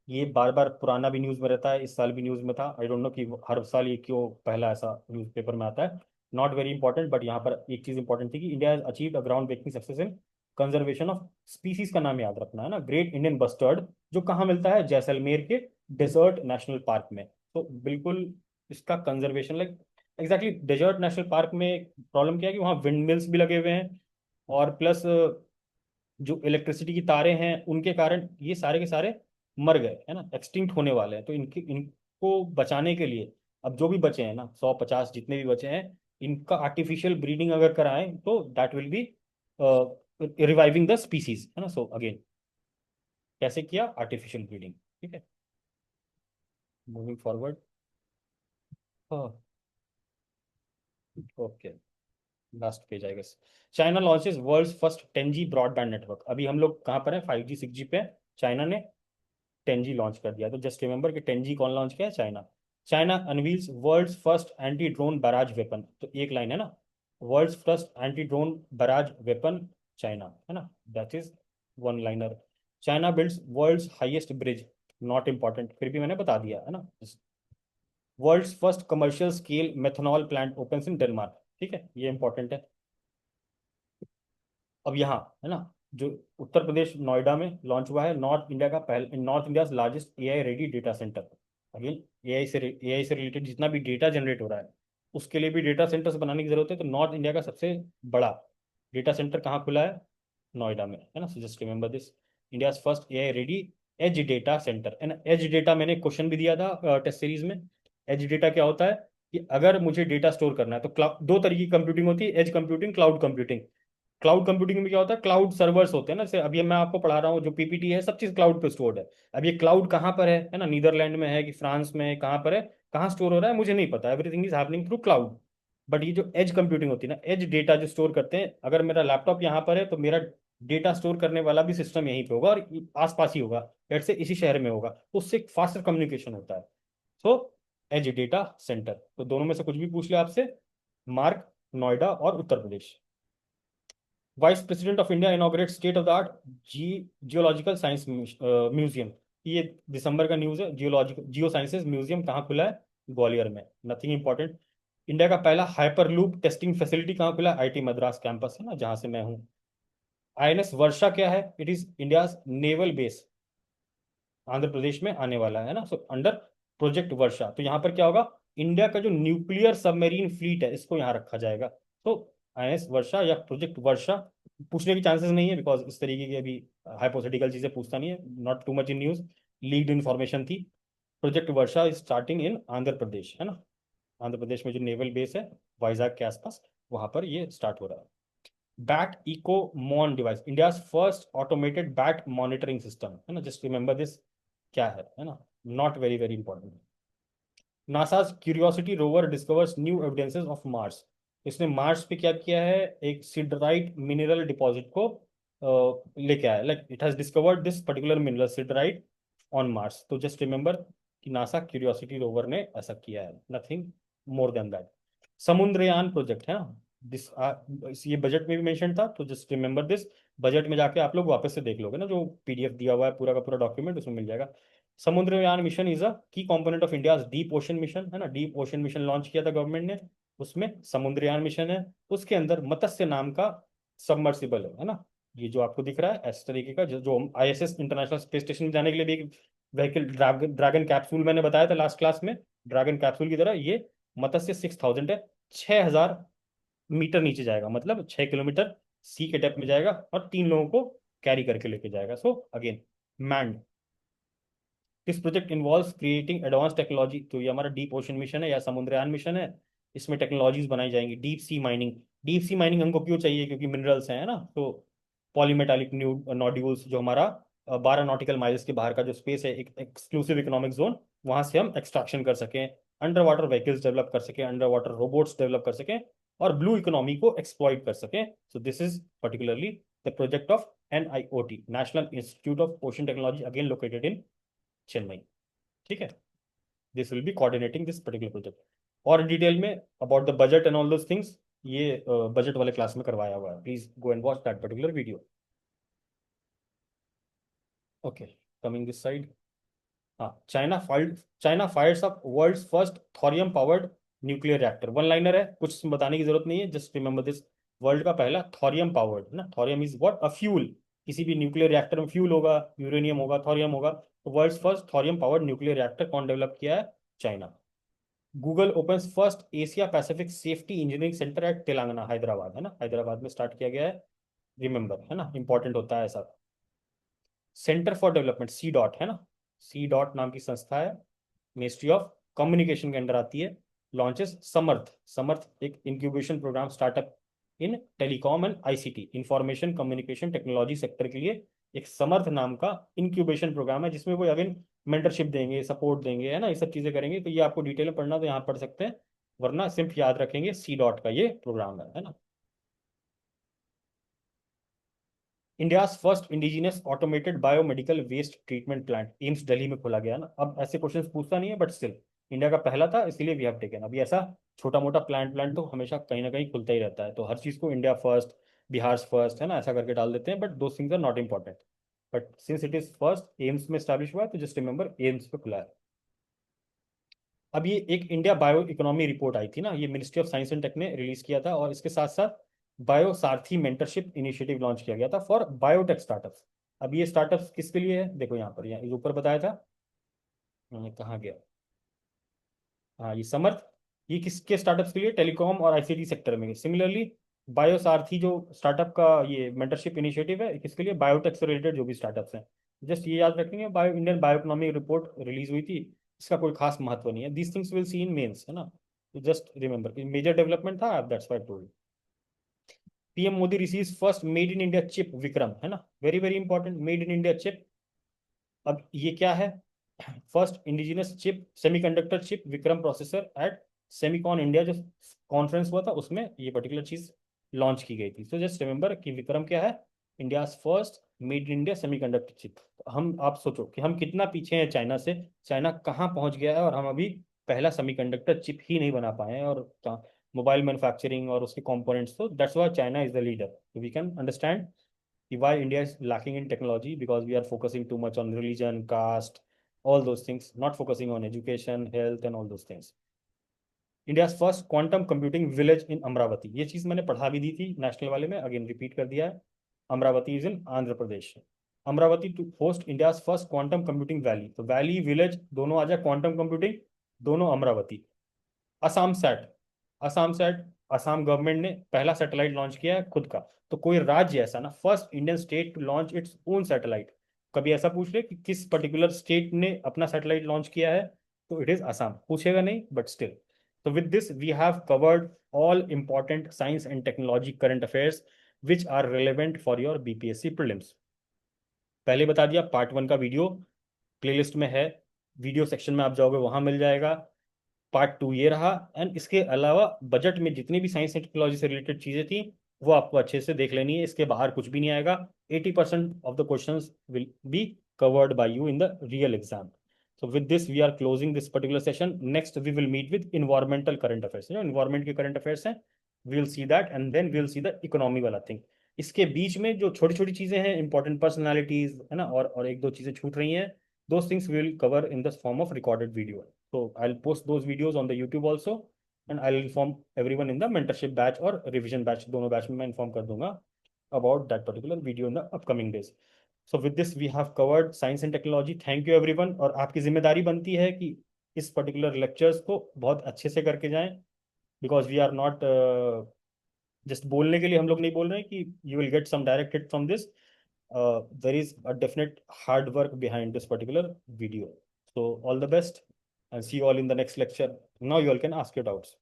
ये बार बार पुराना भी न्यूज में रहता है, इस साल भी न्यूज में था। आई डोंट नो कि हर साल ये क्यों पहला ऐसा न्यूज़पेपर में आता है। नॉट वेरी इंपॉर्टेंट, बट यहाँ पर एक चीज इंपॉर्टेंट थी कि India has achieved a ground breaking success in conservation of species. का नाम याद रखना है ना, ग्रेट इंडियन बस्टर्ड, जो कहाँ मिलता है? जैसलमेर के डेजर्ट नेशनल पार्क में। तो बिल्कुल इसका conservation like exactly desert national park में प्रॉब्लम क्या है कि वहाँ विंड मिल्स भी लगे हुए हैं, और प्लस जो इलेक्ट्रिसिटी की तारे हैं उनके कारण ये सारे के सारे मर गए, है ना, एक्सटिंक्ट होने वाले हैं। तो इनको बचाने के लिए अब जो भी बचे हैं ना, 150 जितने भी बचे हैं, इनका आर्टिफिशियल ब्रीडिंग अगर कराएं तो that will be reviving the species, है ना। सो अगेन कैसे किया? आर्टिफिशियल ब्रीडिंग, ठीक है। Moving forward, okay, last page आएगा। China launches world's first 10G broadband network. अभी हम लोग कहाँ पर है? 5G 6G पे। चाइना ने 10G लॉन्च कर दिया। तो जस्ट रिमेंबर कि 10G कौन लॉन्च किया है? China. China unveils world's first anti drone barrage weapon. तो एक लाइन है ना, world's first anti drone barrage weapon China, है ना, that is one liner. China builds world's highest bridge, not important, फिर भी मैंने बता दिया, है ना। World's first commercial scale methanol plant open in Denmark, ठीक है, ये इंपॉर्टेंट है। अब यहाँ है ना, जो उत्तर प्रदेश नोएडा में लॉन्च हुआ है नॉर्थ इंडिया का पहल north India largest AI ready data centre. Again AI से रिलेटेड जितना भी डेटा जनरेट हो रहा है उसके लिए भी डेटा सेंटर्स बनाने की जरूरत है। तो नॉर्थ इंडिया का सबसे बड़ा डेटा सेंटर कहाँ खुला है? नोएडा में, है ना। So just remember this, India first AI ready edge data center, and edge data मैंने क्वेश्चन भी दिया था टेस्ट सीरीज में। एज डेटा क्या होता है कि अगर मुझे डेटा स्टोर करना है तो क्लाउड, दो तरीके की कंप्यूटिंग होती है, edge computing, cloud computing. Cloud computing में क्या होता है? क्लाउड सर्वर्स होते हैं ना, जैसे अभी मैं आपको पढ़ा रहा हूँ, जो पीपीटी है सब चीज क्लाउड पे स्टोर्ड है। अब ये क्लाउड कहाँ पर है ना, नीदरलैंड में है कि फ्रांस में है, कहाँ पर है, कहाँ स्टोर हो रहा है मुझे नहीं पता, everything is happening through cloud. But ये जो एज कंप्यूटिंग होती है ना, एज डेटा जो स्टोर करते हैं, अगर मेरा लैपटॉप यहाँ पर है तो मेरा डेटा स्टोर करने वाला भी सिस्टम यहीं पे होगा और आसपास ही होगा, लेट्स से इसी शहर में होगा, तो उससे फास्टर कम्युनिकेशन होता है। सो एज डेटा सेंटर, तो दोनों में से कुछ भी पूछ लिया आपसे, मार्क नोएडा और Uttar Pradesh. Vice president of India inaugurate state of the art G geological science museum. ये दिसंबर का न्यूज है। जियोलॉजिकल जियो साइंसेज म्यूजियम कहाँ खुला है? ग्वालियर में, नथिंग इंपॉर्टेंट। इंडिया का पहला हाइपरलूप टेस्टिंग फैसिलिटी कहाँ खुला है? आईटी मद्रास कैंपस, है ना, जहां से मैं हूँ। आईएनएस वर्षा क्या है? It is India naval base, Andhra Pradesh में आने वाला है ना। सो अंडर प्रोजेक्ट वर्षा, तो यहाँ पर क्या होगा? इंडिया का जो न्यूक्लियर सबमरीन फ्लीट है इसको यहाँ रखा जाएगा। तो आईएनएस वर्षा या प्रोजेक्ट वर्षा पूछने की चांसेस नहीं है, बिकॉज इस तरीके की अभी हाइपोथेटिकल चीजें पूछता नहीं है, not too much in news, leaked information थी। Project Varsha is starting in Andhra Pradesh, है ना। आंध्र प्रदेश में जो नेवल बेस है वाइजैक के आसपास, वहां पर ये स्टार्ट हो रहा है। Bat echo mon device, India first automated bat monitoring system, है ना, जस्ट रिमेंबर दिस, क्या है ना, not very very important. NASA's Curiosity rover discovers new evidences of Mars. इसने मार्स पे क्या किया है? एक सिडराइट मिनरल डिपॉजिट को लेके आया, like it has discovered this particular mineral सिडराइट on Mars. तो जस्ट रिमेंबर कि नासा क्यूरियोसिटी रोवर ने ऐसा किया है, nothing more than that. Samudrayaan project है ना, ये बजट में भी मेंशन था, तो जस्ट रिमेंबर दिस। बजट में जाके आप लोग वापस से देख लोगे ना, जो पीडीएफ दिया हुआ है पूरा का पूरा डॉक्यूमेंट उसमें मिल जाएगा। समुद्रयान मिशन इज अ की component of India deep ocean mission, है ना। डीप ओशन मिशन लॉन्च किया था गवर्नमेंट ने, उसमें समुद्रयान मिशन है। उसके अंदर मत्स्य नाम का सबमर्सिबल है ना। ये जो आपको दिख रहा है इस तरीके का, जो आईएसएस इंटरनेशनल स्पेस स्टेशन में जाने के लिए भी एक व्हीकल, ड्रैगन कैप्सूल मैंने बताया था लास्ट क्लास में। ड्रैगन कैप्सूल की तरह ये मत्स्य 6000 है, 6000 मीटर नीचे जाएगा, मतलब 6 किलोमीटर सी के डेप्थ में जाएगा और 3 लोगों को कैरी करके लेके जाएगा। So again mind. This project involves creating advance technology. तो ये हमारा डीप ओशन मिशन है या समुद्रयान मिशन है। इसमें टेक्नोलॉजीज बनाई जाएंगी। Deep sea mining, deep sea mining हमको क्यों चाहिए, क्योंकि मिनरल्स हैं, है ना। तो पॉलीमेटालिक नोड्यूल्स, जो हमारा 12 नॉटिकल माइल्स के बाहर का जो स्पेस है, एक एक्सक्लूसिव इकोनॉमिक जोन, वहां से हम एक्सट्रैक्शन कर सकें, अंडर वाटर व्हीकल्स डेवलप कर सकें, अंडर वाटर रोबोट्स डेवलप कर सकें और ब्लू इकोनॉमी को एक्सप्लॉइट कर सकें। So this is particularly the project of NIOT, national institute of ocean technology, again located in Chennai. ठीक है, this will be coordinating this particular project. और डिटेल में about the budget and all those things, ये budget वाले class में करवाया हुआ है। Please go and watch that particular video. Okay, coming this side. हाँ, China fires up world's first thorium powered nuclear reactor. One liner है, कुछ बताने की जरूरत नहीं है, जस्ट रिमेंबर दिस। वर्ल्ड का पहला थोरियम पावर्ड, है ना। Thorium is what, a fuel. किसी भी न्यूक्लियर रिएक्टर में फ्यूल होगा, यूरेनियम होगा, थोरियम होगा। तो world's first thorium powered nuclear reactor कौन डेवलप किया है? China. Google opens first Asia Pacific safety engineering center at Telangana, Hyderabad, है ना। हैदराबाद में स्टार्ट किया गया है, रिमेंबर, है ना, इंपॉर्टेंट होता है ऐसा। Center for development, C dot, है ना। सी डॉट नाम की संस्था है, मिनिस्ट्री ऑफ कम्युनिकेशन के अंडर आती है। लॉन्चेस समर्थ। समर्थ एक incubation program, startup in telecom and ICT, information communication technology sector के लिए एक समर्थ नाम का इंक्यूबेशन प्रोग्राम है, जिसमें वो अगेन मेंटरशिप देंगे, सपोर्ट देंगे, है ना, ये सब चीजें करेंगे। तो ये आपको डिटेल में पढ़ना तो यहाँ पढ़ सकते हैं, वरना सिर्फ याद रखेंगे सी डॉट का ये प्रोग्राम है ना। India first indigenous automated biomedical waste treatment plant, AIIMS Delhi में खोला गया ना। अब ऐसे क्वेश्चंस पूछता नहीं है, बट स्टिल इंडिया का पहला था, इसलिए वी हैव टेकन। अभी ऐसा छोटा मोटा प्लांट प्लांट तो हमेशा कहीं ना कहीं खुलता ही रहता है, तो हर चीज को इंडिया फर्स्ट, बिहार फर्स्ट, है ना, ऐसा करके डाल देते हैं, बट दो things are not important. But since it is first AIIMS में स्टैब्लिश हुआ है, तो जस्ट रिमेंबर एम्स पे खुला है। अब ये एक इंडिया बायो इकोनॉमी रिपोर्ट आई थी ना, ये ministry of science and tech ने रिलीज किया था, और इसके साथ साथ बायो सारथी मेंटरशिप इनिशिएटिव लॉन्च किया गया था फॉर बायोटेक स्टार्टअप्स। अब ये स्टार्टअप्स किसके लिए है, देखो यहाँ पर, यहाँ ऊपर बताया था। कहाँ गया? हाँ, ये समर्थ, ये किसके स्टार्टअप्स के लिए? टेलीकॉम और आईसीटी सेक्टर में। सिमिलरली बायो सारथी जो स्टार्टअप का ये मेंटरशिप इनिशिएटिव है, किसके लिए? बायोटेक से रिलेटेड जो भी स्टार्टअप्स हैं। जस्ट ये याद रखेंगे, Indian bio economic report release हुई थी, इसका कोई खास महत्व नहीं है। These things will see in mains, है ना। जस्ट रिमेंबर कि मेजर डेवलपमेंट था, that's why I told. PM Modi receives first made in India chip Vikram, है ना, very very important, made in India chip. अब ये क्या है? First indigenous chip, semiconductor chip Vikram processor at Semicon India, जो conference हुआ था उसमें ये पर्टिकुलर चीज लॉन्च की गई थी। सो जस्ट रिमेंबर कि विक्रम क्या है? India first made in India semiconductor chip. हम, आप सोचो कि हम कितना पीछे हैं चाइना से, चाइना कहाँ पहुंच गया है, और हम अभी पहला सेमीकंडक्टर चिप ही नहीं बना पाए हैं, और मोबाइल मैन्युफैक्चरिंग और उसके कंपोनेंट्स। तो that's why China is the leader. We can understand why India is lacking in technology, because we are focusing too much on religion, caste, all those things, not focusing on education, health, and all those things. India first quantum computing village in Amravati, ये चीज मैंने पढ़ा भी दी थी national वाले में, again repeat कर दिया है। Amaravati is in Andhra Pradesh. Amaravati to host India first quantum computing valley, तो वैली विलेज दोनों आ जाए, क्वांटम कंप्यूटिंग दोनों Amaravati. Assam set, Assam set, Assam government ने पहला सैटेलाइट लॉन्च किया है खुद का। तो कोई राज्य ऐसा ना, first Indian state to launch its own satellite. कभी ऐसा पूछ ले कि किस पर्टिकुलर स्टेट ने अपना सैटेलाइट लॉन्च किया है, तो इट इज असम। पूछेगा नहीं, बट स्टिल। तो with this we have covered all important science and technology current affairs which are relevant for your BPSC prelims. पहले बता दिया, पार्ट 1 का वीडियो प्लेलिस्ट में है, वीडियो सेक्शन में आप जाओगे वहां मिल जाएगा। पार्ट 2 ये रहा, एंड इसके अलावा बजट में जितनी भी साइंस एंड टेक्नोलॉजी से रिलेटेड चीजें थी, वो आपको अच्छे से देख लेनी है, इसके बाहर कुछ भी नहीं आएगा। 80% of the questions will be covered by you in the real exam. So with this we are closing this particular session. Next we will meet with environmental current affairs, जो इन्वायरमेंट के करंट अफेयर्स हैं, we will see that, and then we will see the economy वाला thing. इसके बीच में जो छोटी छोटी चीजें हैं, इंपॉर्टेंट पर्सनैलिटीज, है ना, और एक दो चीजें छूट रही हैं, those things we will cover in the form of recorded video. So I'll post those videos on the YouTube also, and I'll inform everyone in the mentorship batch or revision batch, दोनों batch में मैं inform कर दूंगा about that particular video in the upcoming days. So with this we have covered science and technology. Thank you everyone. और आपकी जिम्मेदारी बनती है कि इस particular lectures को बहुत अच्छे से करके जाएं, because we are not just बोलने के लिए हम लोग नहीं बोल रहे हैं कि you will get some direct hit from this. There is a definite hard work behind this particular video. So all the best and see you all in the next lecture. Now you all can ask your doubts.